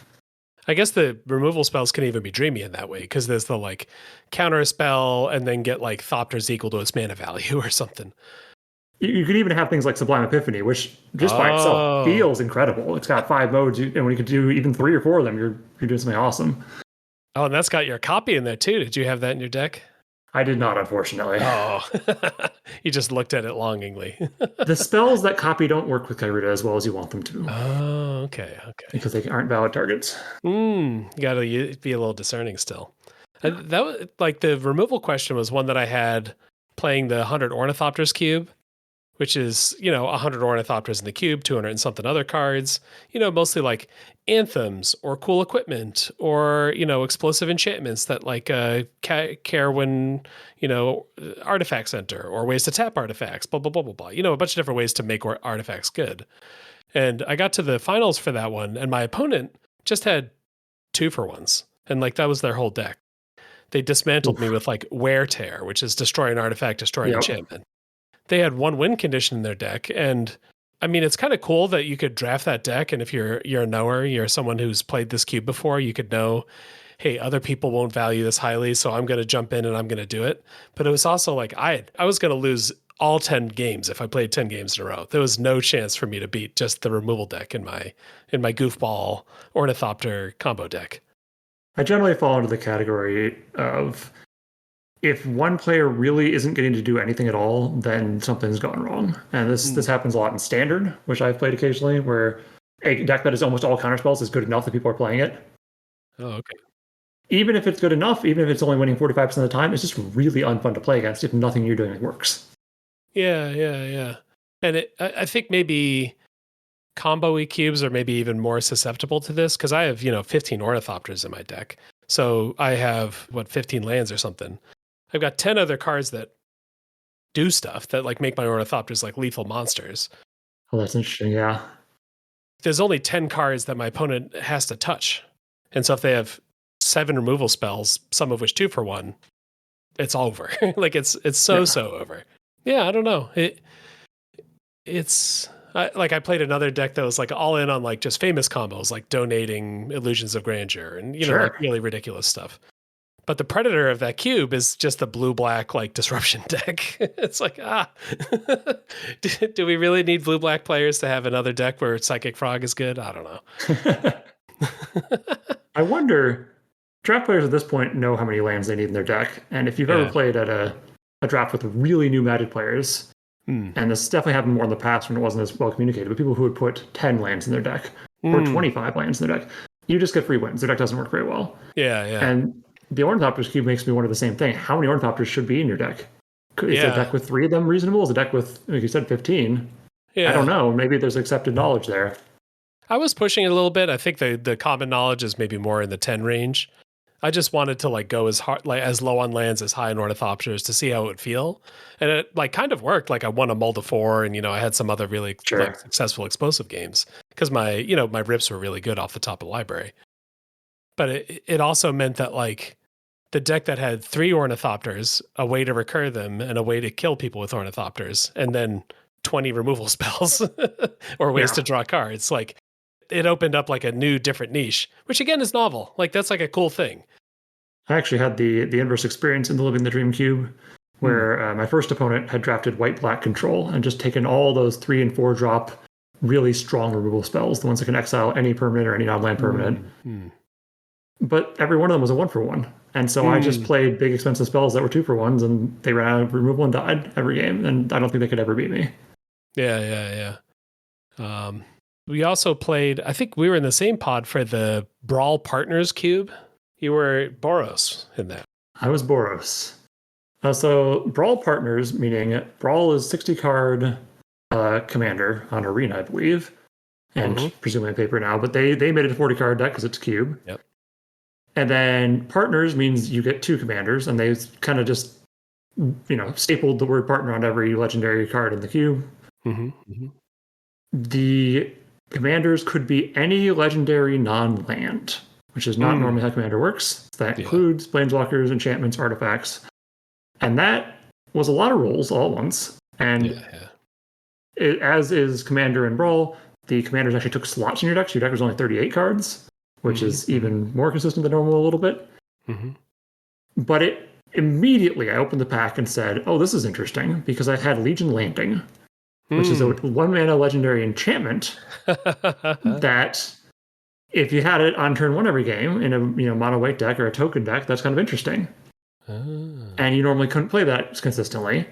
I guess the removal spells can even be dreamy in that way because there's the like counter a spell and then get like Thopters equal to its mana value or something. You could even have things like Sublime Epiphany, which just by itself feels incredible. It's got 5 modes, and when you could do even 3 or 4 of them, you're doing something awesome. Oh, and that's got your copy in there too. Did you have that in your deck? I did not, unfortunately. Oh, you just looked at it longingly. The spells that copy don't work with Kairuda as well as you want them to. Oh, okay. Because they aren't valid targets. You got to be a little discerning still. That was like the removal question was one that I had playing the 100 Ornithopters cube, which is 100 Ornithopters in the cube, 200 and something other cards. Mostly like anthems or cool equipment or explosive enchantments that like care when artifact center or ways to tap artifacts, blah blah blah blah blah. A bunch of different ways to make artifacts good. And I got to the finals for that one, and my opponent just had 2-for-1s, and like that was their whole deck. They dismantled me with like Wear Tear, which is destroy an artifact, destroy an enchantment. They had 1 win condition in their deck, and I mean, it's kind of cool that you could draft that deck, and if you're a knower, you're someone who's played this cube before, you could know, hey, other people won't value this highly, so I'm going to jump in and I'm going to do it. But it was also like I was going to lose all 10 games if I played 10 games in a row. There was no chance for me to beat just the removal deck in my goofball Ornithopter combo deck. I generally fall into the category of if one player really isn't getting to do anything at all, then something's gone wrong. And this happens a lot in Standard, which I've played occasionally, where a deck that is almost all counterspells is good enough that people are playing it. Oh, okay. Even if it's good enough, even if it's only winning 45% of the time, it's just really unfun to play against if nothing you're doing works. Yeah. And I think maybe combo-y cubes are maybe even more susceptible to this because I have, 15 Ornithopters in my deck. So I have, 15 lands or something. I've got 10 other cards that do stuff that like make my Ornithopters like lethal monsters. Oh, that's interesting, yeah. There's only 10 cards that my opponent has to touch. And so if they have 7 removal spells, some of which 2-for-1, it's over. Like it's so over. Yeah, I don't know. I played another deck that was like all in on like just famous combos, like donating Illusions of Grandeur and like really ridiculous stuff. But the predator of that cube is just the blue-black like disruption deck. It's like, do we really need blue-black players to have another deck where Psychic Frog is good? I don't know. I wonder, draft players at this point know how many lands they need in their deck. And if you've ever played at a draft with really new Magic players, and this definitely happened more in the past when it wasn't as well communicated, but people who would put 10 lands in their deck or 25 lands in their deck, you just get free wins. Their deck doesn't work very well. Yeah. And the Ornithopters cube makes me wonder the same thing. How many Ornithopters should be in your deck? Is a deck with 3 of them reasonable? Is a deck with, like you said, 15? I don't know. Maybe there's accepted knowledge there. I was pushing it a little bit. I think the common knowledge is maybe more in the 10 range. I just wanted to like go as hard, like as low on lands as high on Ornithopters to see how it would feel, and it like kind of worked. Like I won a mull to 4, and I had some other really like, successful explosive games because my my rips were really good off the top of the library. But it also meant that like the deck that had 3 Ornithopters, a way to recur them, and a way to kill people with Ornithopters, and then 20 removal spells or ways to draw cards, like. It opened up like a new, different niche, which again is novel. Like that's like a cool thing. I actually had the inverse experience in the Living the Dream Cube, where my first opponent had drafted white-black control and just taken all those 3 and 4 drop really strong removal spells, the ones that can exile any permanent or any non-land permanent. But every one of them was a 1-for-1. And so I just played big expensive spells that were 2-for-1s, and they ran out of removal and died every game. And I don't think they could ever beat me. Yeah. We also played, I think we were in the same pod for the Brawl Partners Cube. You were Boros in that. I was Boros. So Brawl Partners, meaning Brawl is 60-card commander on Arena, I believe, and presumably on paper now, but they made it a 40-card deck because it's cube. Yep. And then Partners means you get 2 commanders, and they kind of just, stapled the word partner on every legendary card in the cube. The commanders could be any legendary non-land, which is not normally how commander works. That includes planeswalkers, enchantments, artifacts. And that was a lot of rolls all at once. And as is commander and brawl, the commanders actually took slots in your deck. So your deck was only 38 cards, which is even more consistent than normal a little bit. But it immediately, I opened the pack and said, oh, this is interesting, because I had Legion Landing, which is a 1-mana legendary enchantment that if you had it on turn 1 every game in a mono white deck or a token deck, that's kind of interesting. And you normally couldn't play that consistently.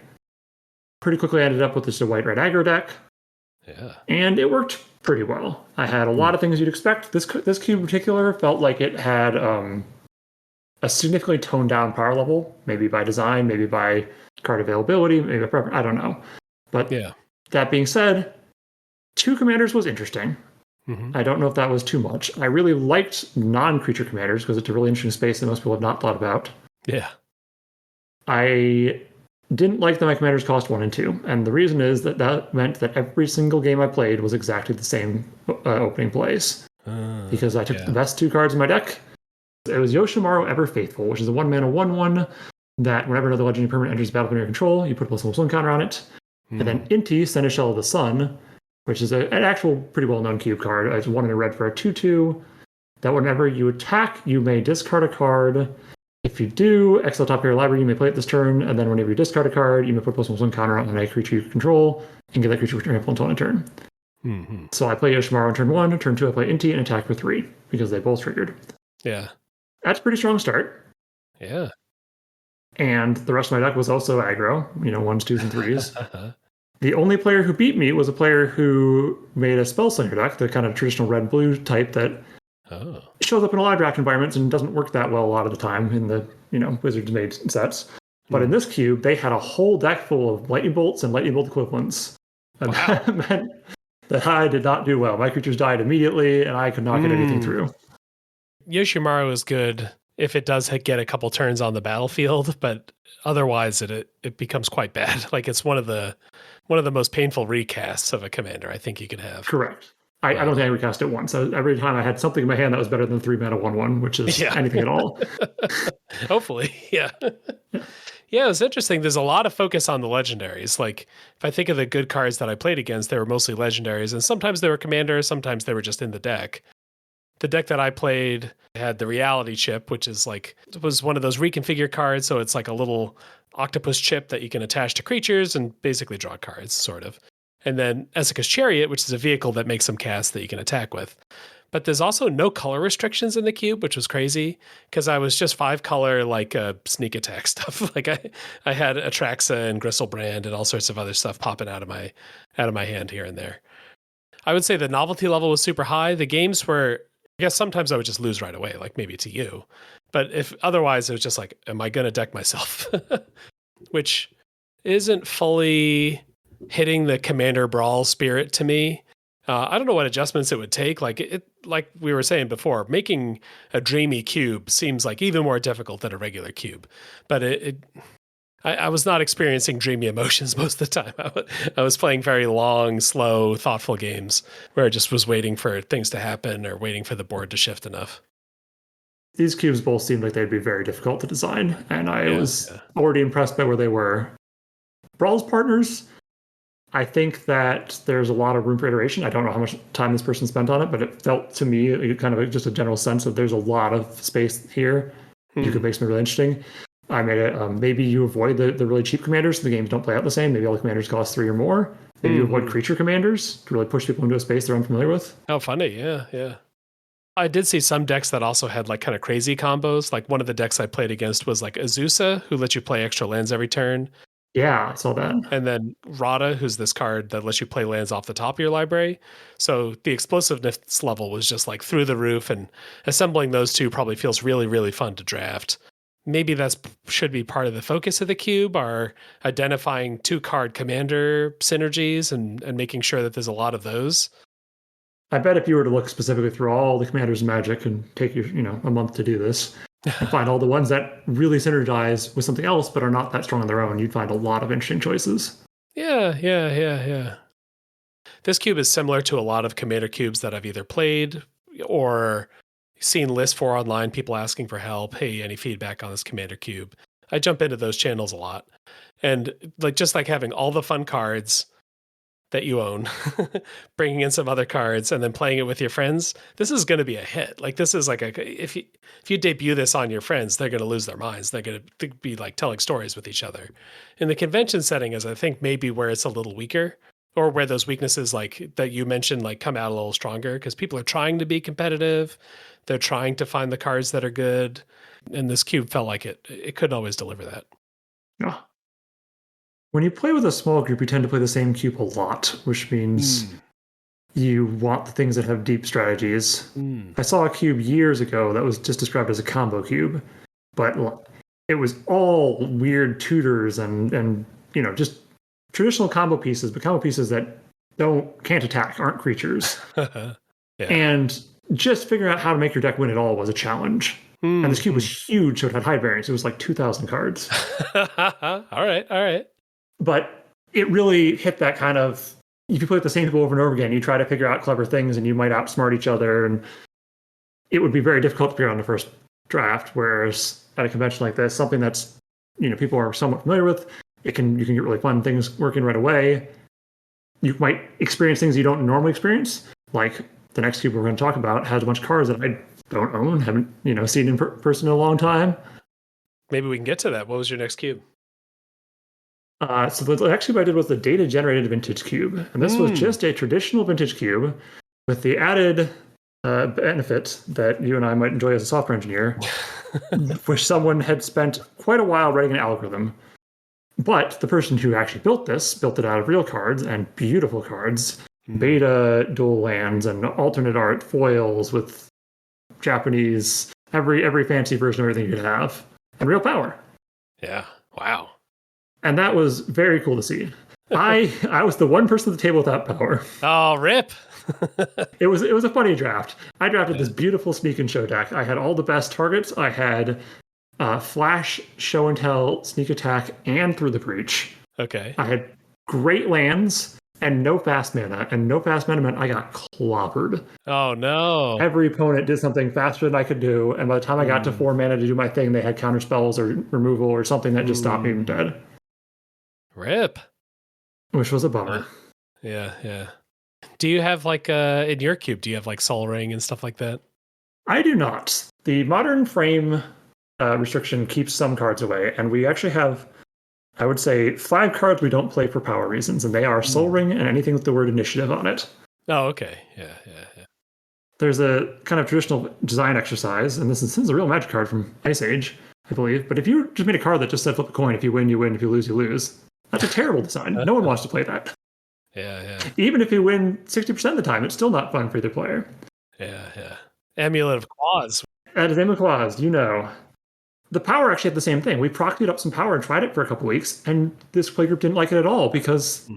Pretty quickly I ended up with just a white-red aggro deck. And it worked pretty well. I had a lot of things you'd expect. This cube in particular felt like it had a significantly toned down power level, maybe by design, maybe by card availability, maybe by preference, I don't know. But that being said, 2 commanders was interesting. I don't know if that was too much. I really liked non-creature commanders because it's a really interesting space that most people have not thought about. I didn't like that my commanders cost 1 and 2. And the reason is that meant that every single game I played was exactly the same opening plays. Because I took the best 2 cards in my deck. It was Yoshimaru Ever Faithful, which is a 1-mana 1/1 that whenever another legendary permanent enters the battlefield under your control, you put a +1/+1 counter on it. And then Inti, Seneschal of the Sun, which is an actual pretty well-known cube card. It's 1 in a red for a 2/2. That whenever you attack, you may discard a card. If you do, exile top of your library, you may play it this turn. And then whenever you discard a card, you may put +1/+1 counter on a creature you control and give that creature trample until end of turn. So I play Yoshimaru on turn 1. Turn 2, I play Inti and attack for 3 because they both triggered. That's a pretty strong start. And the rest of my deck was also aggro, 1s, 2s, and 3s. The only player who beat me was a player who made a Spellslinger deck, the kind of traditional red-blue type that shows up in a lot of draft environments and doesn't work that well a lot of the time in the, Wizards-made sets. But in this cube, they had a whole deck full of lightning bolts and lightning bolt equivalents. And that meant that I did not do well. My creatures died immediately, and I could not get anything through. Yoshimaru is good if it does get a couple turns on the battlefield, but otherwise it becomes quite bad. Like it's one of the most painful recasts of a commander I think you could have. Correct. I don't think I recast it once. Every time I had something in my hand that was better than 3-mana 1/1, which is anything at all. Hopefully, Yeah, it was interesting. There's a lot of focus on the legendaries. Like if I think of the good cards that I played against, they were mostly legendaries, and sometimes they were commanders, sometimes they were just in the deck. The deck that I played had the reality chip, which is like, it was one of those reconfigure cards. So it's like a little octopus chip that you can attach to creatures and basically draw cards, sort of. And then Ezeka's Chariot, which is a vehicle that makes some casts that you can attack with. But there's also no color restrictions in the cube, which was crazy because I was just 5-color like sneak attack stuff. Like I had Atraxa and Gristlebrand and all sorts of other stuff popping out of my hand here and there. I would say the novelty level was super high. The games were, I guess sometimes I would just lose right away, like maybe to you. But if otherwise, it was just like, am I going to deck myself? Which isn't fully hitting the Commander Brawl spirit to me. I don't know what adjustments it would take. Like we were saying before, making a dreamy cube seems like even more difficult than a regular cube. But I was not experiencing dreamy emotions most of the time. I was playing very long, slow, thoughtful games where I just was waiting for things to happen or waiting for the board to shift enough. These cubes both seemed like they'd be very difficult to design, and I was already impressed by where they were. Brawl's partners, I think that there's a lot of room for iteration. I don't know how much time this person spent on it, but it felt to me kind of just a general sense that there's a lot of space here. You could make something really interesting. I made it, maybe you avoid the really cheap commanders so the games don't play out the same. Maybe all the commanders cost 3 or more. Maybe you avoid creature commanders to really push people into a space they're unfamiliar with. Oh, funny. Yeah. I did see some decks that also had like kind of crazy combos. Like one of the decks I played against was like Azusa, who lets you play extra lands every turn. Yeah, I saw that. And then Rada, who's this card that lets you play lands off the top of your library. So the explosiveness level was just like through the roof, and assembling those two probably feels really, really fun to draft. Maybe that should be part of the focus of the cube, are identifying 2-card commander synergies and making sure that there's a lot of those. I bet if you were to look specifically through all the commanders in Magic and take you a month to do this, and find all the ones that really synergize with something else but are not that strong on their own, you'd find a lot of interesting choices. Yeah. This cube is similar to a lot of commander cubes that I've either played or seen lists for online, people asking for help. Hey, any feedback on this commander cube? I jump into those channels a lot. And just like having all the fun cards that you own, bringing in some other cards and then playing it with your friends, this is going to be a hit. Like this is like if you debut this on your friends, they're going to lose their minds. They're going to be like telling stories with each other. In the convention setting is I think maybe where it's a little weaker, or where those weaknesses like that you mentioned like come out a little stronger because people are trying to be competitive. They're trying to find the cards that are good. And this cube felt like it couldn't always deliver that. Yeah. When you play with a small group, you tend to play the same cube a lot, which means you want the things that have deep strategies. I saw a cube years ago that was just described as a combo cube, but it was all weird tutors and just traditional combo pieces, but combo pieces that can't attack, aren't creatures. And just figuring out how to make your deck win at all was a challenge. And this cube was huge, so it had high variance. It was like 2,000 cards. All right. But it really hit that kind of, if you play with the same people over and over again, you try to figure out clever things and you might outsmart each other. And it would be very difficult to figure out on the first draft. Whereas at a convention like this, something that's, people are somewhat familiar with, you can get really fun things working right away. You might experience things you don't normally experience. Like the next cube we're going to talk about has a bunch of cards that I don't own, haven't, seen in person in a long time. Maybe we can get to that. What was your next cube? So the next cube I did was the data-generated vintage cube. And this was just a traditional vintage cube with the added benefit that you and I might enjoy as a software engineer, which someone had spent quite a while writing an algorithm. But the person who actually built it out of real cards and beautiful cards, beta dual lands and alternate art foils with Japanese, every fancy version of everything you could have, and real power. Yeah. Wow. And that was very cool to see. I was the one person at the table without power. Oh, rip. It was a funny draft. I drafted this beautiful sneak and show deck. I had all the best targets. I had flash, show and tell, sneak attack, and through the breach. Okay. I had great lands and no fast mana. And no fast mana meant I got clobbered. Oh, no. Every opponent did something faster than I could do. And by the time I got to 4 mana to do my thing, they had counter spells or removal or something that just stopped me from dead. Rip. Which was a bummer. Yeah. Do you have in your cube, do you have Soul Ring and stuff like that? I do not. The modern frame restriction keeps some cards away, and we actually have, I would say, 5 cards we don't play for power reasons, and they are Soul Ring and anything with the word initiative on it. Oh, okay. Yeah. There's a kind of traditional design exercise, and this is a real Magic card from Ice Age, I believe. But if you just made a card that just said flip a coin, if you win, you win, if you lose, you lose. That's a terrible design. No one wants to play that. Yeah. Even if you win 60% of the time, it's still not fun for either player. Yeah. Amulet of Claws. That is Amulet of Claws, you know. The power actually had the same thing. We procced up some power and tried it for a couple weeks, and this playgroup didn't like it at all because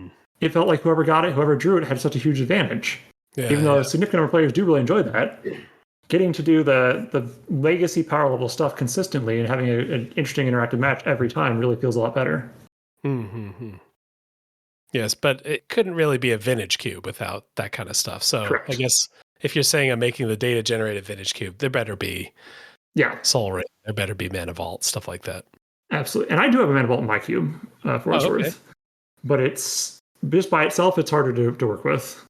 it felt like whoever got it, whoever drew it, had such a huge advantage. Even though a significant number of players do really enjoy that, getting to do the legacy power level stuff consistently and having an interesting interactive match every time really feels a lot better. Yes, but it couldn't really be a vintage cube without that kind of stuff. So Correct. I guess if you're saying I'm making the data generated vintage cube, there better be Soul Ring, there better be Mana Vault, stuff like that. Absolutely. And I do have a Mana Vault in my cube for what it's worth. But it's just by itself, it's harder to work with.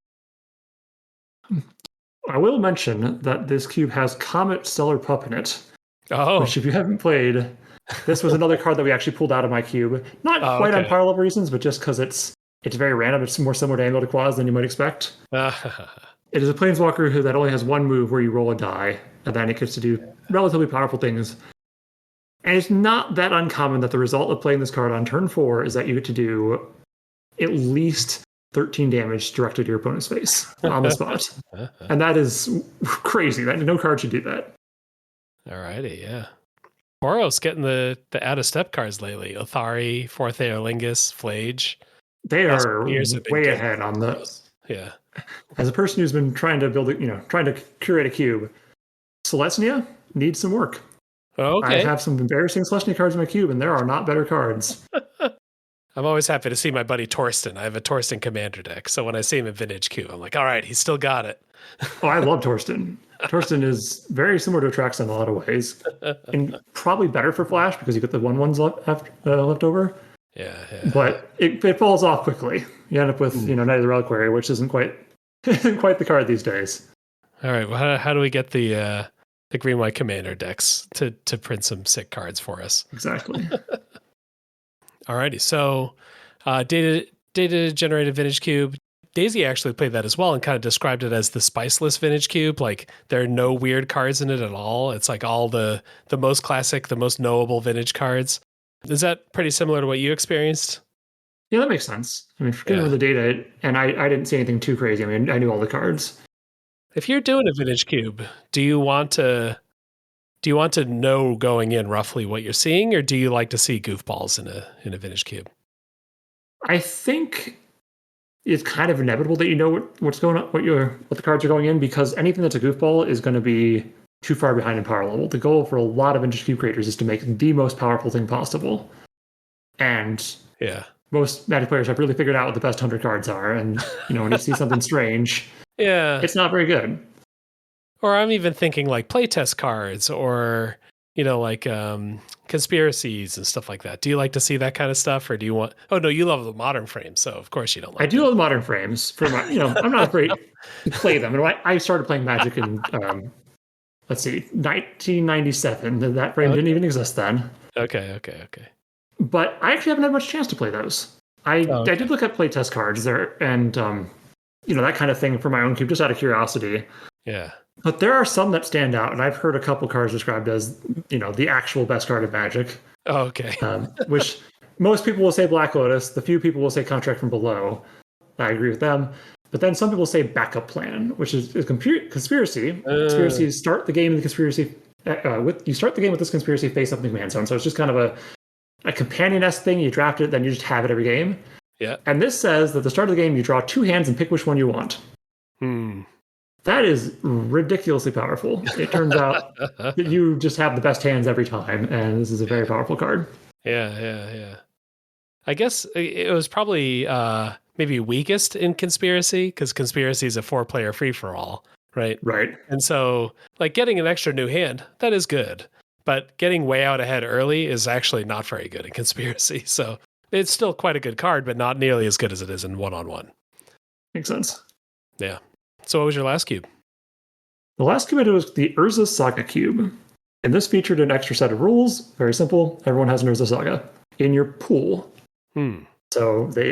I will mention that this cube has Comet Stellar Pup in it. Which, if you haven't played, this was another card that we actually pulled out of my cube. Not quite on power level reasons, but just because it's very random. It's more similar to Amulet of Claws than you might expect. It is a Planeswalker that only has one move where you roll a die, and then it gets to do relatively powerful things. And it's not that uncommon that the result of playing this card on turn 4 is that you get to do at least 13 damage directly to your opponent's face on the spot. And that is crazy. No card should do that. Alrighty, yeah. Boros getting the out-of-step cards lately. Othari, Fourth Aerlingus, Flage. They are way ahead on those. Yeah. As a person who's been trying to trying to curate a cube, Selesnya needs some work. Okay. I have some embarrassing Selesnya cards in my cube, and there are not better cards. I'm always happy to see my buddy Torsten. I have a Torsten commander deck, so when I see him in Vintage Cube, I'm like, all right, he's still got it. Oh, I love Torsten. Torsten is very similar to Atraxa in a lot of ways, and probably better for Flash because you get the 1/1s left over. Yeah. But it falls off quickly. You end up with Knight of the Reliquary, which isn't quite the card these days. All right, well, how do we get the green white commander decks to print some sick cards for us? Exactly. Alrighty, so data generated vintage cube. Daisy actually played that as well and kind of described it as the spiceless vintage cube. Like there are no weird cards in it at all. It's like all the most classic, the most knowable vintage cards. Is that pretty similar to what you experienced? Yeah, that makes sense. I mean, forgetting the data, and I didn't see anything too crazy. I mean, I knew all the cards. If you're doing a vintage cube, do you want to know going in roughly what you're seeing, or do you like to see goofballs in a vintage cube? I think it's kind of inevitable that you know what's going on, what the cards are going in, because anything that's a goofball is going to be too far behind in power level. The goal for a lot of vintage cube creators is to make the most powerful thing possible, and most Magic players have really figured out what the best 100 cards are. And when you see something strange, it's not very good. Or I'm even thinking like playtest cards, or like conspiracies and stuff like that. Do you like to see that kind of stuff, or do you want? Oh no, you love the modern frames, so of course you don't like. I do love the modern frames. For my, I'm not afraid to play them. And I started playing Magic in 1997. That frame didn't even exist then. Okay. But I actually haven't had much chance to play those. I did look at playtest cards there, and that kind of thing for my own cube, just out of curiosity. Yeah. But there are some that stand out, and I've heard a couple cards described as, the actual best card of Magic. Oh, okay. Which most people will say Black Lotus. The few people will say Contract from Below. I agree with them. But then some people say Backup Plan, which is a conspiracy. Conspiracies start the game in the conspiracy. You start the game with this conspiracy face up in the command zone. So it's just kind of a companion-esque thing. You draft it, then you just have it every game. Yeah. And this says that at the start of the game, you draw 2 hands and pick which one you want. That is ridiculously powerful. It turns out that you just have the best hands every time, and this is a very powerful card. Yeah. I guess it was probably maybe weakest in Conspiracy, because Conspiracy is a 4-player free-for-all, right? Right. And so, like, getting an extra new hand, that is good. But getting way out ahead early is actually not very good in Conspiracy. So it's still quite a good card, but not nearly as good as it is in 1-on-1. Makes sense. Yeah. So what was your last cube? The last cube I did was the Urza Saga cube. And this featured an extra set of rules. Very simple. Everyone has an Urza Saga in your pool. So they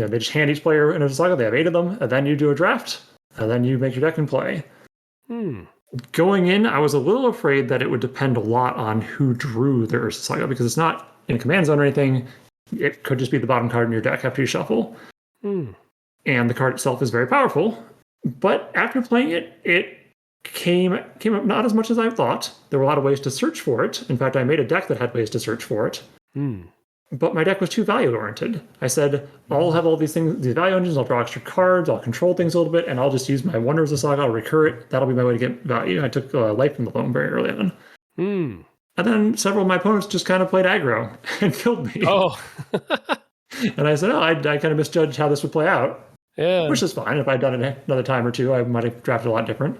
just hand each player an Urza Saga. They have 8 of them. And then you do a draft. And then you make your deck and play. Going in, I was a little afraid that it would depend a lot on who drew the Urza Saga, because it's not in a command zone or anything. It could just be the bottom card in your deck after you shuffle. And the card itself is very powerful. But after playing it, it came up not as much as I thought. There were a lot of ways to search for it. In fact, I made a deck that had ways to search for it. But my deck was too value-oriented. I said, I'll have all these things, these value engines, I'll draw extra cards, I'll control things a little bit, and I'll just use my Wonders of Saga, I'll recur it. That'll be my way to get value. I took life from the loam very early on. And then several of my opponents just kind of played aggro and killed me. And I said, I kind of misjudged how this would play out. Which is fine. If I'd done it another time or two, I might have drafted a lot different.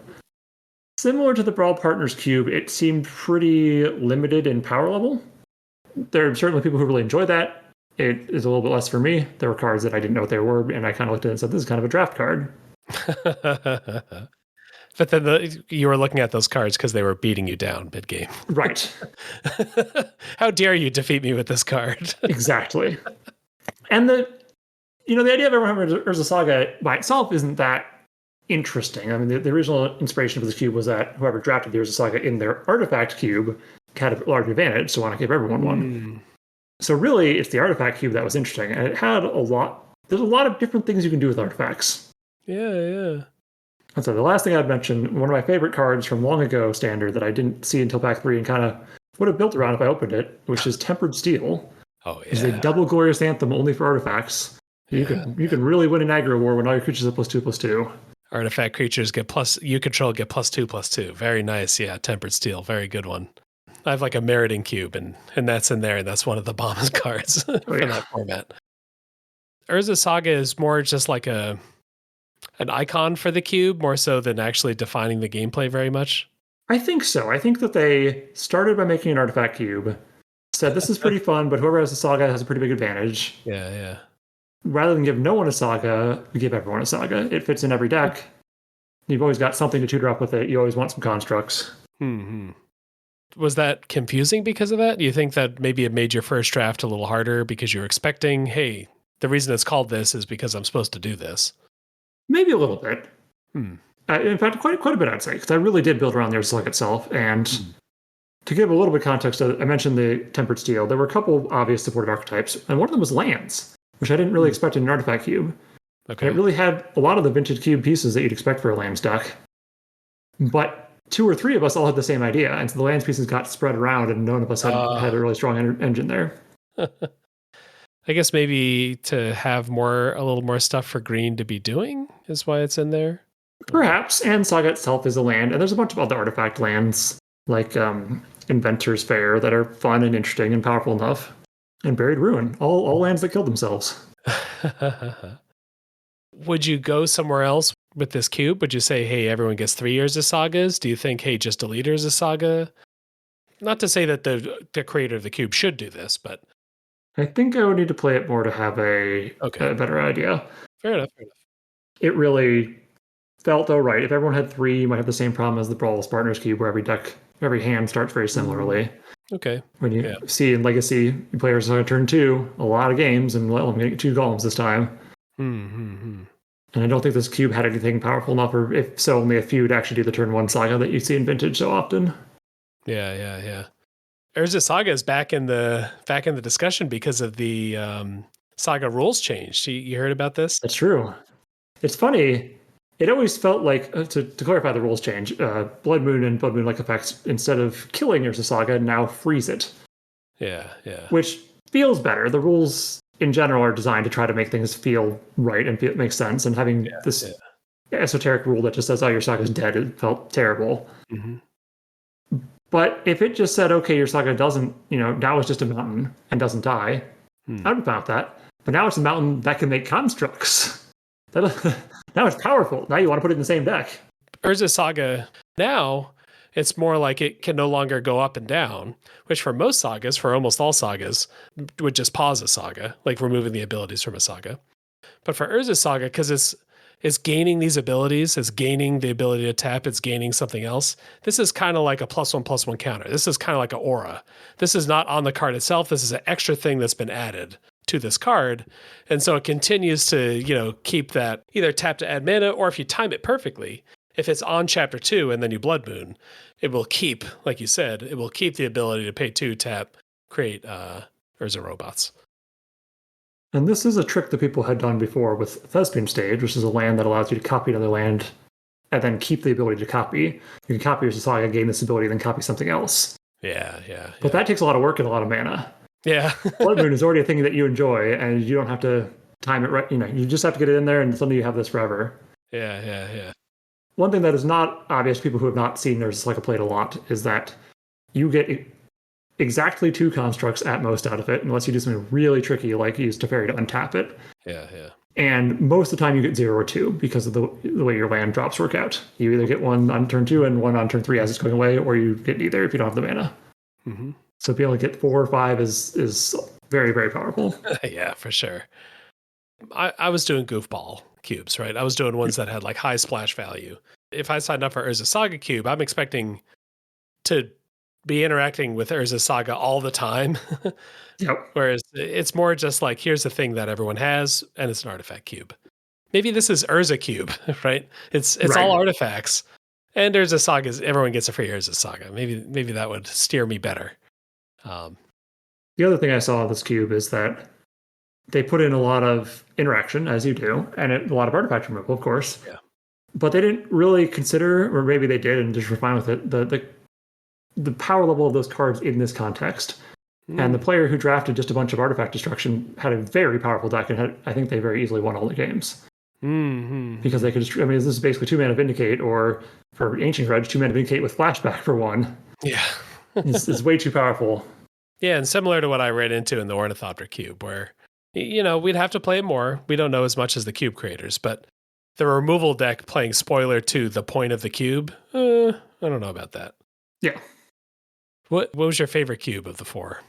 Similar to the Brawl Partners cube, it seemed pretty limited in power level. There are certainly people who really enjoy that. It is a little bit less for me. There were cards that I didn't know what they were, and I kind of looked at it and said, this is kind of a draft card. But then you were looking at those cards because they were beating you down mid-game. Right. How dare you defeat me with this card? Exactly. And the idea of everyone having Urza Saga by itself isn't that interesting. I mean, the original inspiration for this cube was that whoever drafted the Urza Saga in their artifact cube had a large advantage, so why not give everyone one? So really, it's the artifact cube that was interesting, and it had there's a lot of different things you can do with artifacts. Yeah. And so the last thing I'd mention, one of my favorite cards from long ago Standard that I didn't see until pack 3 and kind of would have built around if I opened it, which is Tempered Steel. It's a double Glorious Anthem only for artifacts. You can really win an aggro war when all your creatures are +2/+2. Artifact creatures get you control get +2/+2. Very nice. Yeah, Tempered Steel. Very good one. I have like a Meriting cube, and that's in there, and that's one of the Bombas cards for that format. Urza Saga is more just like an icon for the cube, more so than actually defining the gameplay very much. I think so. I think that they started by making an artifact cube, said this is pretty fun, but whoever has a saga has a pretty big advantage. Yeah. Rather than give no one a saga, we give everyone a saga. It fits in every deck. You've always got something to tutor up with it. You always want some constructs. Was that confusing because of that? Do you think that maybe it made your first draft a little harder because you're expecting, hey, the reason it's called this is because I'm supposed to do this? Maybe a little bit. In fact, quite a bit, I'd say, because I really did build around the Urza Saga itself. And to give a little bit of context, I mentioned the Tempered Steel. There were a couple obvious supported archetypes, and one of them was lands, which I didn't really expect in an artifact cube. Okay. And it really had a lot of the vintage cube pieces that you'd expect for a lands deck. But 2 or 3 of us all had the same idea, and so the lands pieces got spread around, and none of us had a really strong engine there. I guess maybe to have a little more stuff for green to be doing is why it's in there. Perhaps, and Saga itself is a land, and there's a bunch of other artifact lands, like Inventor's Fair, that are fun and interesting and powerful enough. And Buried Ruin, all lands that killed themselves. Would you go somewhere else with this cube? Would you say, hey, everyone gets 3 years of sagas? Do you think, hey, just delete Urza Saga? Not to say that the creator of the cube should do this, but I think I would need to play it more to have a better idea. Fair enough. It really felt right. If everyone had 3, you might have the same problem as the Brawl Partners cube, where every hand starts very similarly. Okay. When you see in Legacy, players on turn 2, a lot of games, and I'm going to get 2 golems this time. And I don't think this cube had anything powerful enough, or if so, only a few to actually do the turn 1 saga that you see in Vintage so often. Yeah. Urza Saga is back in the discussion because of the saga rules change. You heard about this? That's true. It's funny. It always felt like, to clarify the rules change, Blood Moon and Blood Moon-like effects, instead of killing Urza Saga, now freeze it. Yeah. Which feels better. The rules in general are designed to try to make things feel right and make sense. And having this esoteric rule that just says, oh, your Saga's dead, it felt terrible. But if it just said, okay, your Saga doesn't, now it's just a mountain and doesn't die, I would about that. But now it's a mountain that can make constructs. Now it's powerful. Now you want to put it in the same deck. Urza Saga, now it's more like it can no longer go up and down, which for most sagas, for almost all sagas, would just pause a saga, like removing the abilities from a saga. But for Urza Saga, because is gaining these abilities, is gaining the ability to tap, it's gaining something else. This is kind of like a +1/+1 counter. This is kind of like an aura. This is not on the card itself. This is an extra thing that's been added to this card. And so it continues to, keep that either tap to add mana, or if you time it perfectly, if it's on chapter 2 and then you Blood Moon, it will keep, like you said, it will keep the ability to pay 2, tap, create Urza robots. And this is a trick that people had done before with Thespian Stage, which is a land that allows you to copy another land and then keep the ability to copy. You can copy Urza Saga, gain this ability, then copy something else. Yeah. But that takes a lot of work and a lot of mana. Yeah. Blood Moon is already a thing that you enjoy, and you don't have to time it right. You just have to get it in there, and suddenly you have this forever. Yeah. One thing that is not obvious to people who have not seen Urza Saga played a lot is that you get exactly 2 constructs at most out of it, unless you do something really tricky like use Teferi to untap it. Yeah. And most of the time you get 0 or 2 because of the way your land drops work out. You either get one on turn 2 and one on turn 3 as it's going away, or you get neither if you don't have the mana. Mm-hmm. So being able to get 4 or 5 is very, very powerful. Yeah, for sure. I was doing goofball cubes, right? I was doing ones that had like high splash value. If I signed up for Urza Saga cube, I'm expecting to be interacting with Urza Saga all the time. Yep. Whereas it's more just like, here's the thing that everyone has, and it's an artifact cube. Maybe this is Urza cube, right? It's right. All artifacts. And Urza Saga, everyone gets a free Urza Saga. Maybe that would steer me better. The other thing I saw of this cube is that they put in a lot of interaction, as you do, and a lot of artifact removal, of course. Yeah. But they didn't really consider, or maybe they did and just were fine with it, the power level of those cards in this context. And the player who drafted just a bunch of artifact destruction had a very powerful deck, and I think they very easily won all the games. Because they could this is basically 2 mana Vindicate, or for Ancient Grudge, 2 mana Vindicate with flashback for 1. Yeah. It's way too powerful. Yeah, and similar to what I ran into in the Ornithopter cube, where, we'd have to play more. We don't know as much as the cube creators, but the removal deck playing spoiler to the point of the cube, I don't know about that. Yeah. What was your favorite cube of the 4?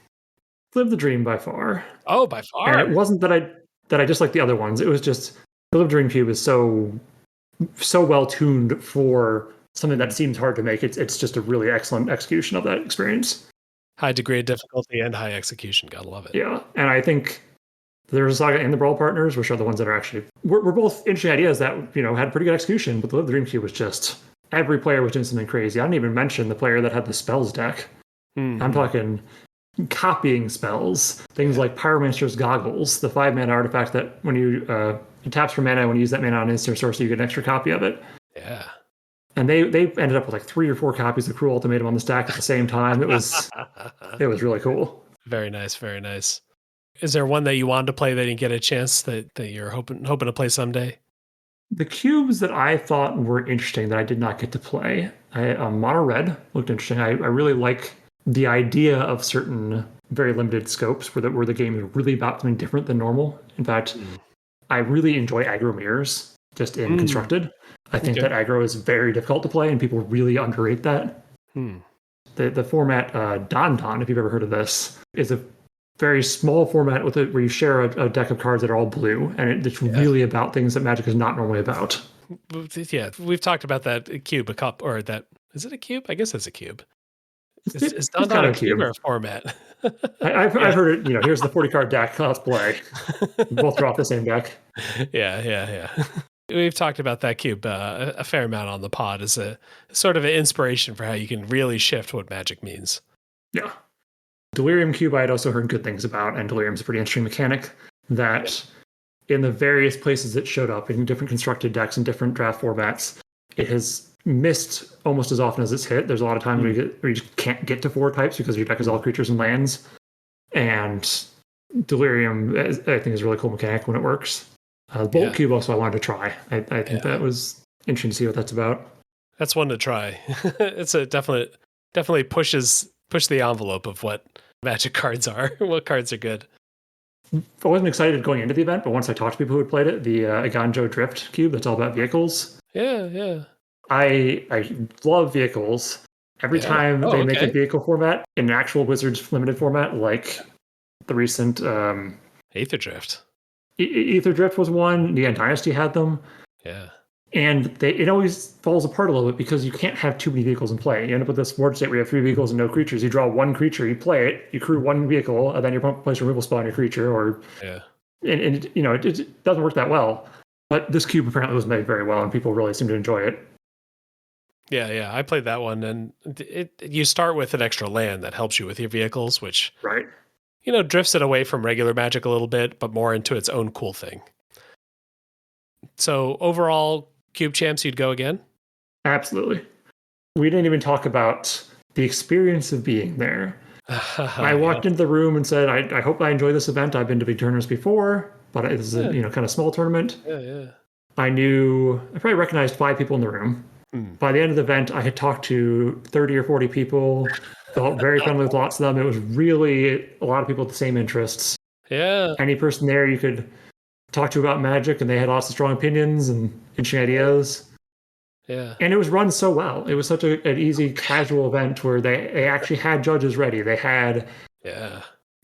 Live the Dream by far. Oh, by far. And it wasn't that I just like the other ones. It was just the Live the Dream cube is so well tuned for something that seems hard to make. It's just a really excellent execution of that experience. High degree of difficulty and high execution. Gotta love it. Yeah, and I think there's Saga and the Brawl Partners, which are the ones that are actually were both interesting ideas that had pretty good execution. But the Live the Dream cube was just every player was doing something crazy. I didn't even mention the player that had the spells deck. I'm talking copying spells, things like Pyromancer's Goggles, the 5 mana artifact that when you it taps for mana, when you use that mana on instant source, you get an extra copy of it. Yeah. And they ended up with like 3 or 4 copies of Cruel Ultimatum on the stack at the same time. It was really cool. Very nice, very nice. Is there one that you wanted to play that you didn't get a chance that you're hoping to play someday? The cubes that I thought were interesting that I did not get to play, Mono Red looked interesting. I really like the idea of certain very limited scopes where the game is really about something different than normal. In fact, I really enjoy aggro mirrors just in Constructed. I think that aggro is very difficult to play, and people really underrate that. The format Don, if you've ever heard of this, is a very small format with where you share a deck of cards that are all blue, and it's really about things that Magic is not normally about. Yeah, we've talked about that cube a couple, or that is it a cube? I guess it's a cube. Is Don a cube or a format? I've heard it. Here's the 40 card deck. Let's play. Both draw off the same deck. Yeah. We've talked about that cube a fair amount on the pod as a sort of an inspiration for how you can really shift what Magic means. Yeah. Delirium Cube I had also heard good things about, and Delirium's a pretty interesting mechanic that in the various places it showed up in different constructed decks and different draft formats, it has missed almost as often as it's hit. There's a lot of times where you just can't get to 4 types because your deck is all creatures and lands. And Delirium, I think, is a really cool mechanic when it works. Bolt Cube also I wanted to try. I think that was interesting to see what that's about. That's one to try. It's a definitely push the envelope of what Magic cards are, what cards are good. I wasn't excited going into the event, but once I talked to people who had played it, the Aganjo Drift Cube, that's all about vehicles. Yeah. I love vehicles. Every time they make a vehicle format in an actual Wizards limited format, like the recent Aether Drift. Aether Drift was one. Neon Dynasty had them. Yeah. And it always falls apart a little bit because you can't have too many vehicles in play. You end up with this board state where you have 3 vehicles and no creatures. You draw 1 creature, you play it, you crew 1 vehicle, and then you place a removal spell on your creature. And it doesn't work that well. But this cube apparently was made very well, and people really seem to enjoy it. Yeah. I played that one, and you start with an extra land that helps you with your vehicles, which right, drifts it away from regular Magic a little bit, but more into its own cool thing. So overall, Cube Champs, you'd go again? Absolutely. We didn't even talk about the experience of being there. I walked into the room and said, I hope I enjoy this event. I've been to big tournaments before, but this is a kind of small tournament. Yeah. I probably recognized 5 people in the room. By the end of the event, I had talked to 30 or 40 people, felt very friendly with lots of them. It was really a lot of people with the same interests. Yeah. Any person there you could talk to about Magic, and they had lots of strong opinions and interesting ideas. Yeah. And it was run so well. It was such an easy, casual event where they actually had judges ready. They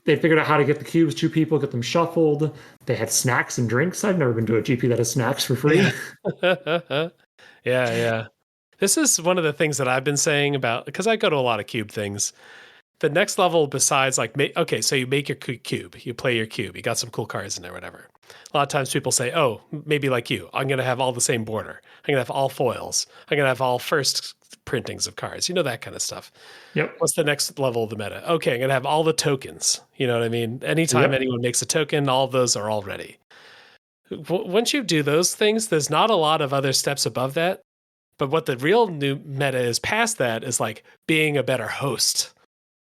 figured out how to get the cubes to people, get them shuffled. They had snacks and drinks. I've never been to a GP that has snacks for free. Yeah. This is one of the things that I've been saying about, because I go to a lot of cube things. The next level besides so you make your cube, you play your cube, you got some cool cards in there, whatever. A lot of times people say, oh, maybe like you, I'm going to have all the same border. I'm going to have all foils. I'm going to have all first printings of cards, that kind of stuff. Yep. What's the next level of the meta? Okay, I'm going to have all the tokens. You know what I mean? Anytime anyone makes a token, all of those are all ready. Once you do those things, there's not a lot of other steps above that. But what the real new meta is past that is like being a better host.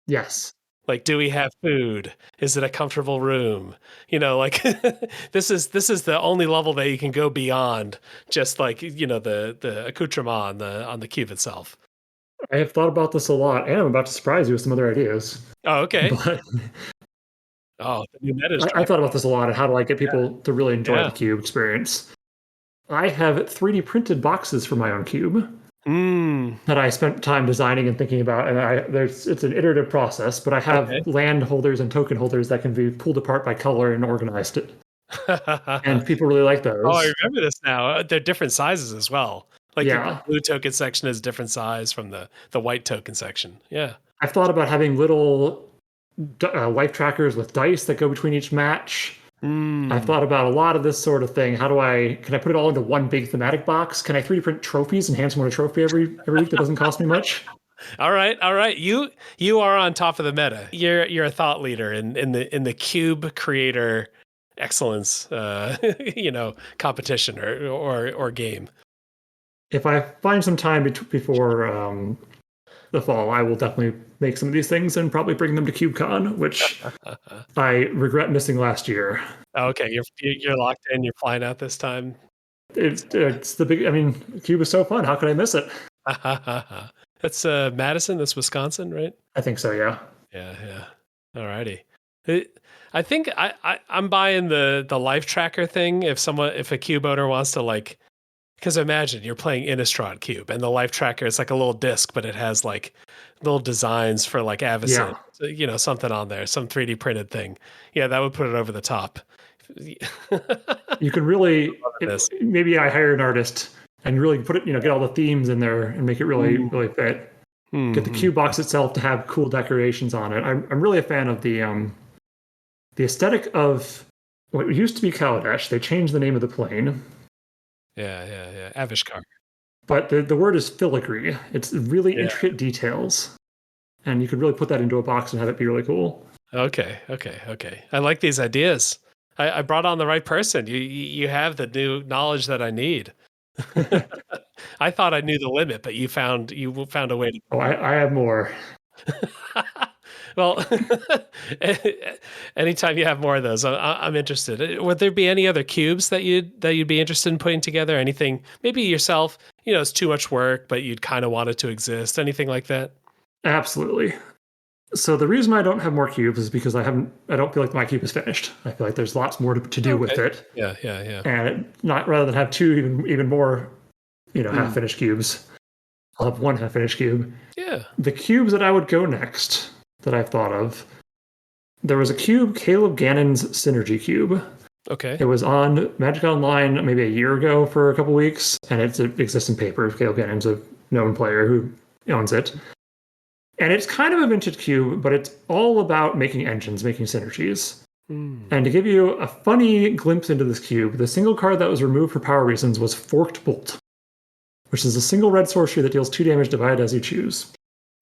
Yes. Like, do we have food? Is it a comfortable room? This is the only level that you can go beyond just like, the accoutrement on the cube itself. I have thought about this a lot, and I'm about to surprise you with some other ideas. Oh, okay. But the new meta. I thought about this a lot, and how do I get people to really enjoy the cube experience? I have 3D printed boxes for my own cube. That I spent time designing and thinking about, and it's an iterative process, but I have land holders and token holders that can be pulled apart by color and organized it. And people really like those. Oh, I remember this now. They're different sizes as well. Like your blue token section is different size from the white token section. Yeah. I've thought about having little life trackers with dice that go between each match. I've thought about a lot of this sort of thing. Can I put it all into one big thematic box? Can I 3D print trophies and hand someone a trophy every week that doesn't cost me much? All right. You are on top of the meta. You're a thought leader in the cube creator excellence, competition or game. If I find some time before the fall, I will definitely make some of these things and probably bring them to CubeCon, which I regret missing last year. Okay, you're locked in. You're flying out this time. It's the big. I mean, Cube is so fun. How could I miss it? That's Madison. That's Wisconsin, right? I think so. Yeah. Yeah. Alrighty. I think I'm buying the life tracker thing. If a cube owner wants to because imagine you're playing Innistrad Cube and the life tracker is like a little disc, but it has like little designs for like Avacyn, something on there, some 3D printed thing. Yeah, that would put it over the top. You could really, maybe I hire an artist and really put it, get all the themes in there and make it really, really fit. Get the cube box itself to have cool decorations on it. I'm really a fan of the aesthetic of what used to be Kaladesh. They changed the name of the plane. Yeah. Avishkar. But the word is filigree. It's really intricate details. And you could really put that into a box and have it be really cool. Okay. I like these ideas. I brought on the right person. You have the new knowledge that I need. I thought I knew the limit, but you found a way to. Oh, I have more. Well, anytime you have more of those, I'm interested. Would there be any other cubes that you'd be interested in putting together? Anything, maybe yourself, it's too much work, but you'd kind of want it to exist. Anything like that? Absolutely. So the reason I don't have more cubes is because I don't feel like my cube is finished. I feel like there's lots more to do with it. Yeah. And rather than have two even more, half-finished cubes, I'll have one half-finished cube. Yeah. The cubes that I would go next that I've thought of, there was a cube, Caleb Gannon's Synergy Cube. Okay. It was on Magic Online maybe a year ago for a couple weeks, and it exists in paper. Caleb Gannon's a known player who owns it. And it's kind of a vintage cube, but it's all about making engines, making synergies. And to give you a funny glimpse into this cube, the single card that was removed for power reasons was Forked Bolt, which is a single red sorcery that deals 2 damage divided as you choose.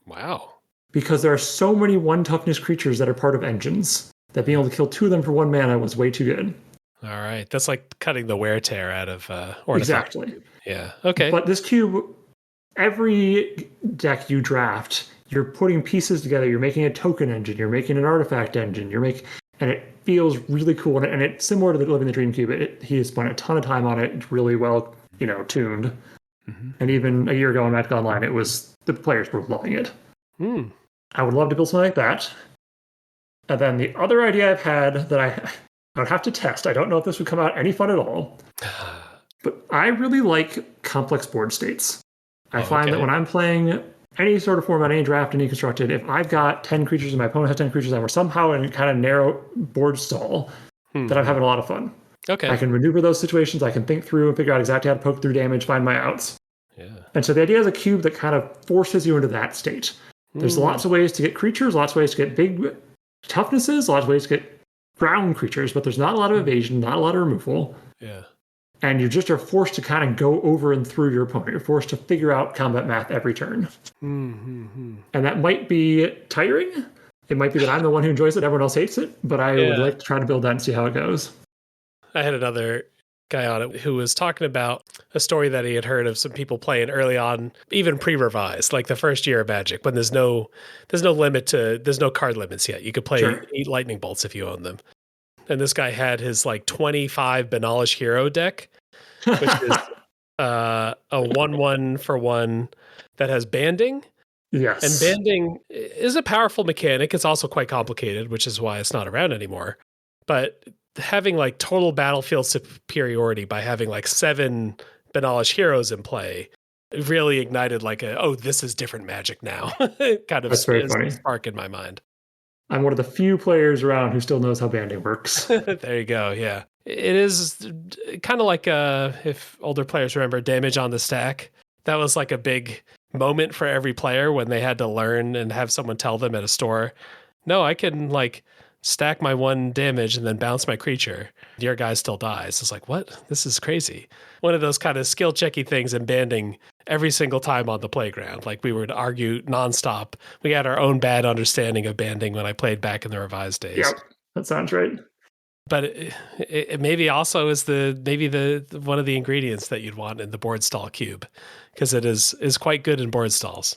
Wow. Because there are so many 1 toughness creatures that are part of engines that being able to kill 2 of them for 1 mana was way too good. All right. That's like cutting the wear tear out of Ornithopter. Exactly. Yeah. Okay. But this cube, every deck you draft, you're putting pieces together. You're making a token engine. You're making an artifact engine. And it feels really cool. And it's similar to the Living the Dream cube. He has spent a ton of time on it. It's really well, tuned. Mm-hmm. And even a year ago on Magic Online, the players were loving it. I would love to build something like that. And then the other idea I've had that I would have to test. I don't know if this would come out any fun at all. But I really like complex board states. I find that when I'm playing any sort of format, any draft, any constructed, if I've got 10 creatures and my opponent has 10 creatures and we're somehow in a kind of narrow board stall, that I'm having a lot of fun. Okay. I can maneuver those situations. I can think through and figure out exactly how to poke through damage, find my outs. Yeah. And so the idea is a cube that kind of forces you into that state. There's lots of ways to get creatures, lots of ways to get big toughnesses, lots of ways to get brown creatures, but there's not a lot of evasion, not a lot of removal. Yeah. And you just are forced to kind of go over and through your opponent. You're forced to figure out combat math every turn. And that might be tiring. It might be that I'm the one who enjoys it, everyone else hates it, but I would like to try to build that and see how it goes. I had another guy on it who was talking about a story that he had heard of some people playing early on, even pre-revised, like the first year of Magic, when there's no card limits yet. You could play 8 lightning bolts if you own them. And this guy had his like 25 Banalish Hero deck, which is a 1/1 for 1 that has banding. Yes. And banding is a powerful mechanic. It's also quite complicated, which is why it's not around anymore. But having like total battlefield superiority by having like 7 Banalish Heroes in play really ignited like this is different Magic now. Kind of a spark in my mind. I'm one of the few players around who still knows how banding works. There you go. Yeah. It is kind of like if older players remember Damage on the Stack. That was like a big moment for every player when they had to learn and have someone tell them at a store, no, I can like stack my 1 damage and then bounce my creature. Your guy still dies. It's like, what? This is crazy. One of those kind of skill checky things in banding every single time on the playground. Like we would argue nonstop. We had our own bad understanding of banding when I played back in the revised days. Yep, that sounds right. But it maybe also is the one of the ingredients that you'd want in the board stall cube, because it is quite good in board stalls.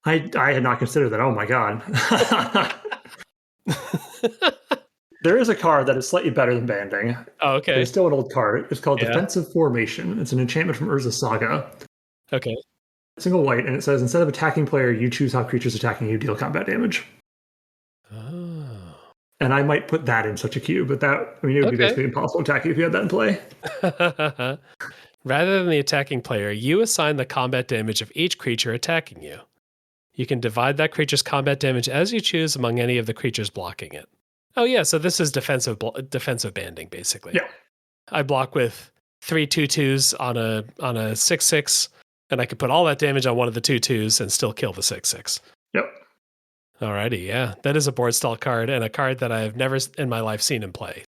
I had not considered that. Oh my god. There is a card that is slightly better than banding. Oh, okay. It's still an old card. It's called Defensive Formation. It's an enchantment from Urza's Saga. Okay. Single white, and it says instead of attacking player, you choose how creatures attacking you deal combat damage. Oh. And I might put that in such a cube, but it would be basically impossible to attack you if you had that in play. Rather than the attacking player, you assign the combat damage of each creature attacking you. You can divide that creature's combat damage as you choose among any of the creatures blocking it. Oh yeah, so this is defensive banding, basically. Yeah. I block with 3 2/2s on a 6/6, and I could put all that damage on one of the 2/2s and still kill the 6/6. Yep. Alrighty, yeah. That is a board stall card, and a card that I have never in my life seen in play.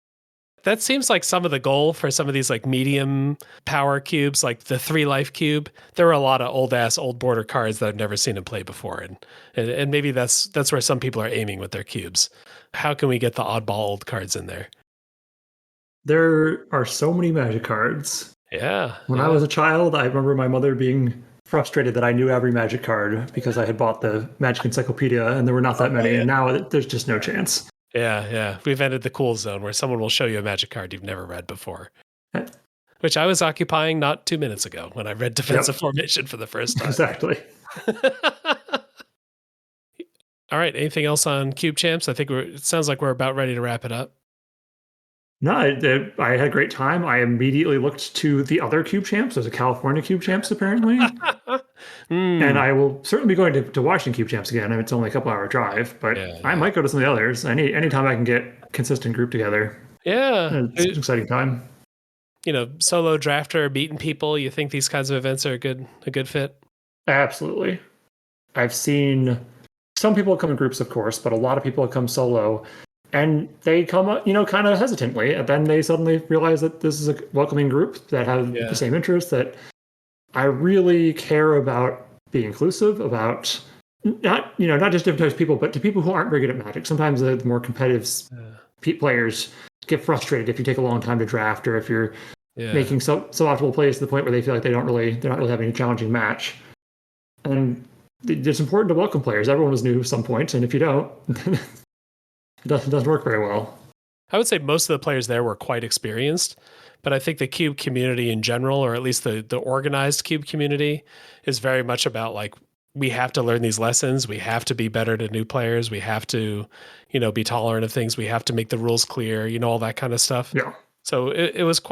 That seems like some of the goal for some of these like medium power cubes, like the 3 life cube. There were a lot of old border cards that I've never seen in play before, and maybe that's where some people are aiming with their cubes. How can we get the oddball old cards in there? There are so many Magic cards. Yeah. When I was a child, I remember my mother being frustrated that I knew every Magic card because I had bought the Magic Encyclopedia, and there were not that many, and now there's just no chance. Yeah. We've entered the cool zone where someone will show you a Magic card you've never read before. Which I was occupying not 2 minutes ago when I read Defensive Formation for the first time. Exactly. All right. Anything else on Cube Champs? I think it sounds like we're about ready to wrap it up. No, I had a great time. I immediately looked to the other Cube Champs. There's a California Cube Champs, apparently. And I will certainly be going to Washington Cube Champs again. It's only a couple hour drive, but I might go to some of the others. Anytime I can get consistent group together. Yeah. It's an exciting time. Solo drafter, beating people. You think these kinds of events are a good fit? Absolutely. I've seen some people come in groups, of course, but a lot of people come solo. And they come, kind of hesitantly, and then they suddenly realize that this is a welcoming group that have the same interests. That I really care about being inclusive, about not just different types of people, but to people who aren't very good at Magic. Sometimes the more competitive players get frustrated if you take a long time to draft, or if you're making suboptimal plays to the point where they feel like they're not really having a challenging match. And it's important to welcome players. Everyone is new at some point, and if you don't, it doesn't work very well. I would say most of the players there were quite experienced, but I think the Cube community in general, or at least the organized Cube community, is very much about like, we have to learn these lessons. We have to be better to new players. We have to, be tolerant of things. We have to make the rules clear, all that kind of stuff. Yeah. So it was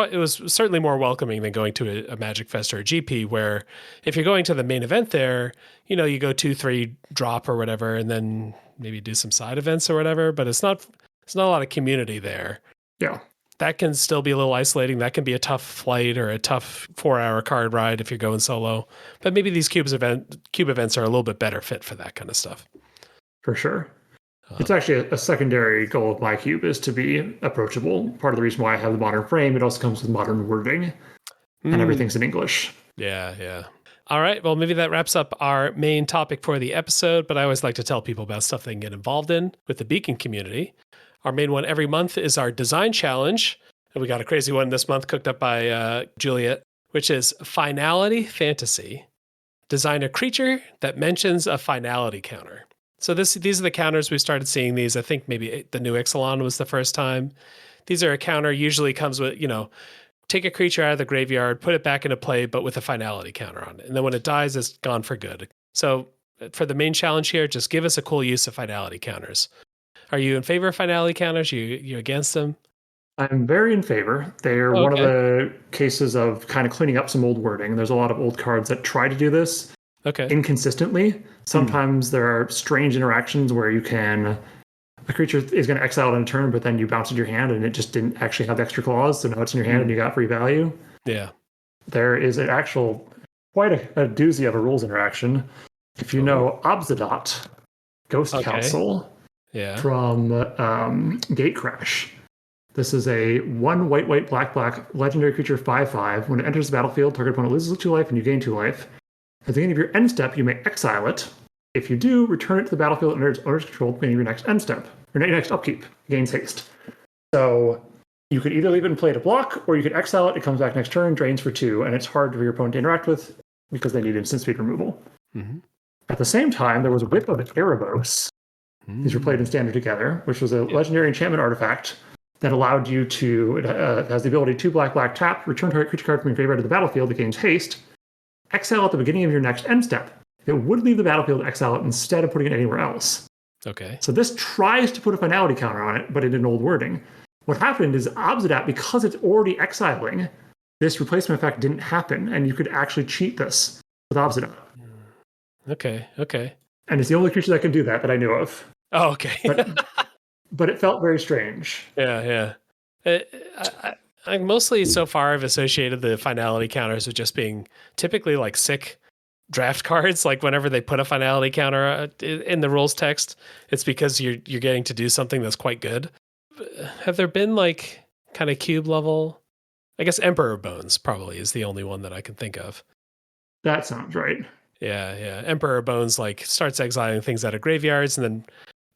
certainly more welcoming than going to a Magic Fest or a GP, where if you're going to the main event there, you go 2-3 drop or whatever, and then maybe do some side events or whatever, but it's not a lot of community there. Yeah. That can still be a little isolating. That can be a tough flight or a tough 4-hour card ride if you're going solo. But maybe these cube events are a little bit better fit for that kind of stuff. For sure. It's actually a secondary goal of my cube is to be approachable. Part of the reason why I have the modern frame, it also comes with modern wording, and everything's in English. Yeah. All right. Well, maybe that wraps up our main topic for the episode, but I always like to tell people about stuff they can get involved in with the Beacon community. Our main one every month is our design challenge. And we got a crazy one this month cooked up by Juliet, which is Finality Fantasy. Design a creature that mentions a finality counter. So these are the counters we started seeing these. I think maybe the new Ixalan was the first time. These are a counter, usually comes with, take a creature out of the graveyard, put it back into play, but with a finality counter on it. And then when it dies, it's gone for good. So for the main challenge here, just give us a cool use of finality counters. Are you in favor of finality counters? You against them? I'm very in favor. They're one of the cases of kind of cleaning up some old wording. There's a lot of old cards that try to do this inconsistently. Sometimes there are strange interactions where a creature is going to exile in a turn, but then you bounce it your hand and it just didn't actually have the extra clause, so now it's in your hand and you got free value. Yeah. There is quite a doozy of a rules interaction. If you know Obzedat, Ghost Council from Gatecrash. This is a 1 white black legendary creature 5/5. When it enters the battlefield, target opponent loses 2 life and you gain 2 life. At the beginning of your end step, you may exile it. If you do, return it to the battlefield under its owner's control at the beginning of your next end step, or your next upkeep. It gains haste. So you could either leave it in play to block, or you could exile it. It comes back next turn, drains for 2, and it's hard for your opponent to interact with because they need instant speed removal. Mm-hmm. At the same time, there was a Whip of Erebos. These were played in Standard together, which was a legendary enchantment artifact that allowed you to, it has the ability to black tap, return target creature card from your graveyard to the battlefield that gains haste, exile at the beginning of your next end step. It would leave the battlefield, exile it instead of putting it anywhere else. Okay. So this tries to put a finality counter on it, but in old wording. What happened is Obzedat, because it's already exiling, this replacement effect didn't happen, and you could actually cheat this with Obzedat. Okay. And it's the only creature that can do that I knew of. Oh, okay. But it felt very strange. Yeah. I mostly so far have associated the finality counters with just being typically like sick draft cards. Like whenever they put a finality counter in the rules text, it's because you're getting to do something that's quite good. Have there been like kind of cube level? I guess Emperor Bones probably is the only one that I can think of. That sounds right. Yeah. Emperor Bones like starts exiling things out of graveyards and then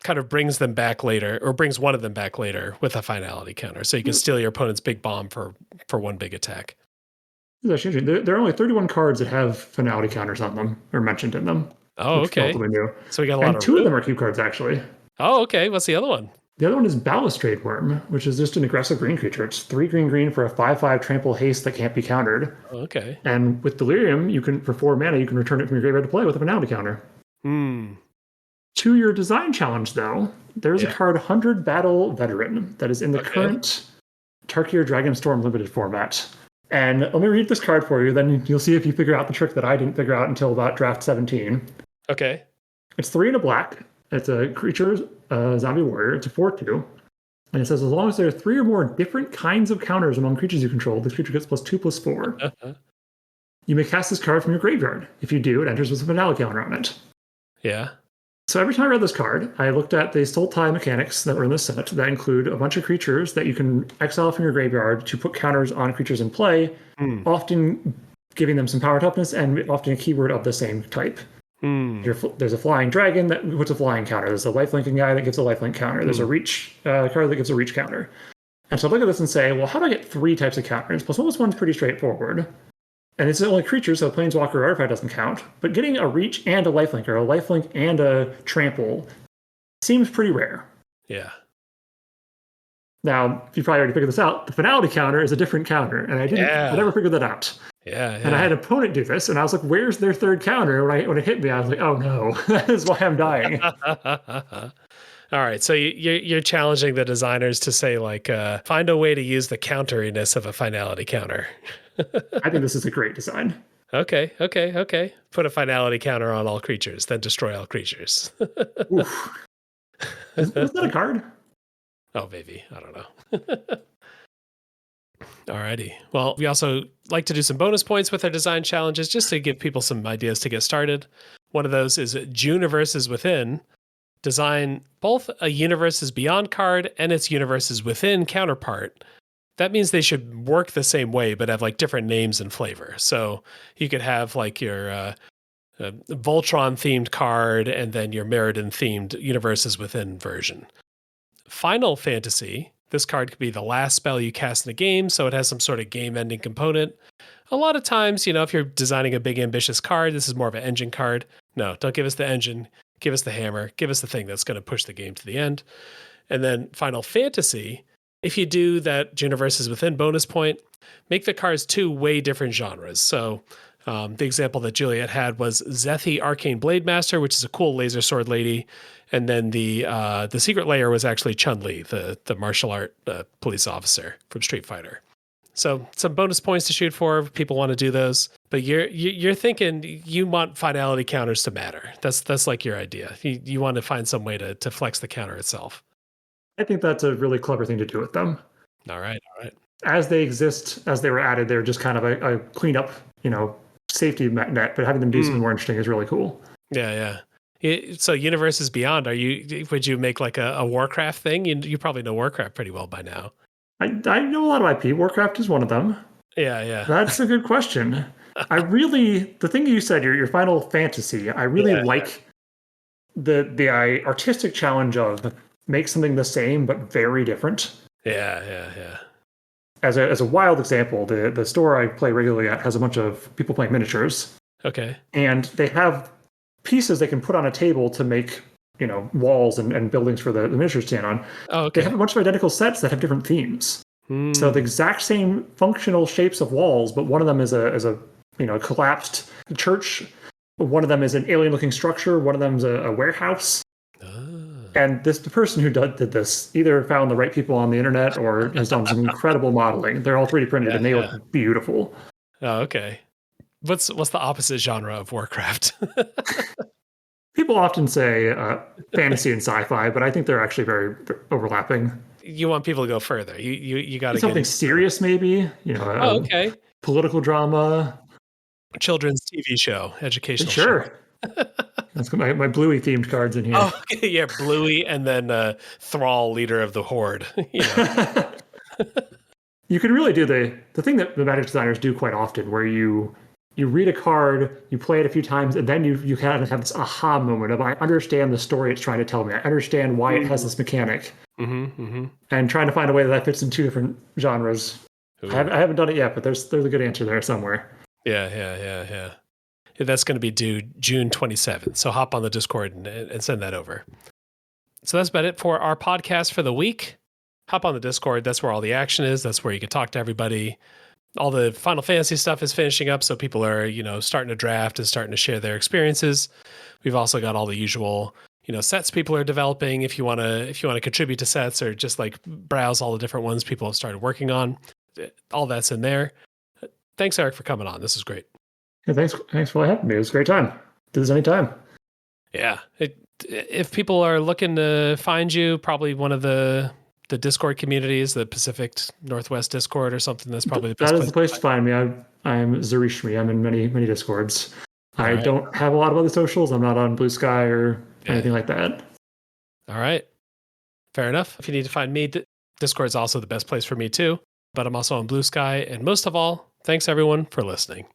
kind of brings them back later, or brings one of them back later with a finality counter. So you can steal your opponent's big bomb for one big attack. There are only 31 cards that have finality counters on them, or mentioned in them. Oh, okay. New. So we got a lot of 2 of them are cube cards, actually. Oh, okay. What's the other one? The other one is Balustrade Worm, which is just an aggressive green creature. It's 3 green for a 5/5 trample haste that can't be countered. Okay. And with Delirium, for 4 mana, you can return it from your graveyard to play with a finality counter. To your design challenge, though, there's a card 100 Battle Veteran that is in the current Tarkir Dragonstorm limited format. And let me read this card for you, then you'll see if you figure out the trick that I didn't figure out until about draft 17. Okay. It's 3 and a black. It's a creature, zombie warrior. It's a 4/2. And it says, as long as there are 3 or more different kinds of counters among creatures you control, this creature gets +2/+4. You may cast this card from your graveyard. If you do, it enters with a finale counter on it. Yeah. So every time I read this card, I looked at the Sultai mechanics that were in the set that include a bunch of creatures that you can exile from your graveyard to put counters on creatures in play, often giving them some power toughness and often a keyword of the same type. There's a flying dragon that puts a flying counter. There's a lifelinking guy that gives a lifelink counter. There's a reach card that gives a reach counter. And so I look at this and say, well, how do I get 3 types of counters? +1/+1's pretty straightforward. And it's only creatures, so Planeswalker or Artifact doesn't count. But getting a reach and a lifelink, or a lifelink and a trample, seems pretty rare. Yeah. Now, you probably already figured this out. The finality counter is a different counter, and I never figured that out. Yeah. And I had an opponent do this, and I was like, where's their 3rd counter? When it hit me, I was like, oh no, that is why I'm dying. All right, so you're challenging the designers to say, like, find a way to use the counteriness of a finality counter. I think this is a great design. Okay. Put a finality counter on all creatures, then destroy all creatures. Oof. Was that a card? Oh, maybe. I don't know. Alrighty. Well, we also like to do some bonus points with our design challenges just to give people some ideas to get started. One of those is Universes Within. Design both a Universes Beyond card and its Universes Within counterpart. That means they should work the same way, but have like different names and flavor. So you could have like your Voltron themed card and then your Meriden themed Universes Within version. Final Fantasy. This card could be the last spell you cast in a game, so it has some sort of game-ending component. A lot of times, if you're designing a big, ambitious card, this is more of an engine card. No, don't give us the engine. Give us the hammer. Give us the thing that's going to push the game to the end. And then Final Fantasy, if you do that Universes Within bonus point, make the cards 2 way different genres. So the example that Juliet had was Zethi Arcane Blade Master, which is a cool laser sword lady. And then the secret layer was actually Chun-Li, the martial art police officer from Street Fighter. So some bonus points to shoot for if people want to do those. But you're thinking you want finality counters to matter. That's like your idea. You want to find some way to flex the counter itself. I think that's a really clever thing to do with them. All right. As they exist, as they were added, they're just kind of a cleanup, safety net. But having them do something more interesting is really cool. Yeah. So Universes Beyond, would you make like a Warcraft thing? You probably know Warcraft pretty well by now. I know a lot of IP. Warcraft is one of them. Yeah. That's a good question. The thing you said, your Final Fantasy, I really like the artistic challenge of make something the same but very different. Yeah. As a wild example, the store I play regularly at has a bunch of people playing miniatures. Okay. And they have pieces they can put on a table to make walls and buildings for the miniatures to stand on. Oh, okay. They have a bunch of identical sets that have different themes. So the exact same functional shapes of walls, but one of them is a collapsed church. One of them is an alien-looking structure. One of them is a warehouse. And the person who did this either found the right people on the internet or has done some incredible modeling. They're all 3D printed and they look beautiful. Oh, okay. What's the opposite genre of Warcraft? People often say fantasy and sci-fi, but I think they're actually very overlapping. You want people to go further. You got to something serious, maybe. Okay. Political drama, children's TV show, educational. Sure. Show. That's my Bluey themed cards in here. Oh, yeah, Bluey, and then Thrall, leader of the Horde. You can really do the thing that the Magic designers do quite often, where you read a card, you play it a few times, and then you kind of have this aha moment of, I understand the story it's trying to tell me. I understand why it has this mechanic. And trying to find a way that fits in 2 different genres. I haven't done it yet, but there's a good answer there somewhere. Yeah. That's going to be due June 27th. So hop on the Discord and send that over. So that's about it for our podcast for the week. Hop on the Discord. That's where all the action is. That's where you can talk to everybody. All the Final Fantasy stuff is finishing up, so people are, starting to draft and starting to share their experiences. We've also got all the usual, sets people are developing. If you want to contribute to sets or just like browse all the different ones people have started working on, all that's in there. Thanks, Eric, for coming on. This is great. Yeah, thanks for having me. It was a great time. Do this anytime. Yeah. If people are looking to find you, probably one of the the Discord communities, the Pacific Northwest Discord or something. That's probably the best place. That is the place to find me. I'm Zurishmi. I'm in many Discords. I don't have a lot of other socials. I'm not on Blue Sky or anything like that. All right. Fair enough. If you need to find me, Discord is also the best place for me too. But I'm also on Blue Sky. And most of all, thanks everyone for listening.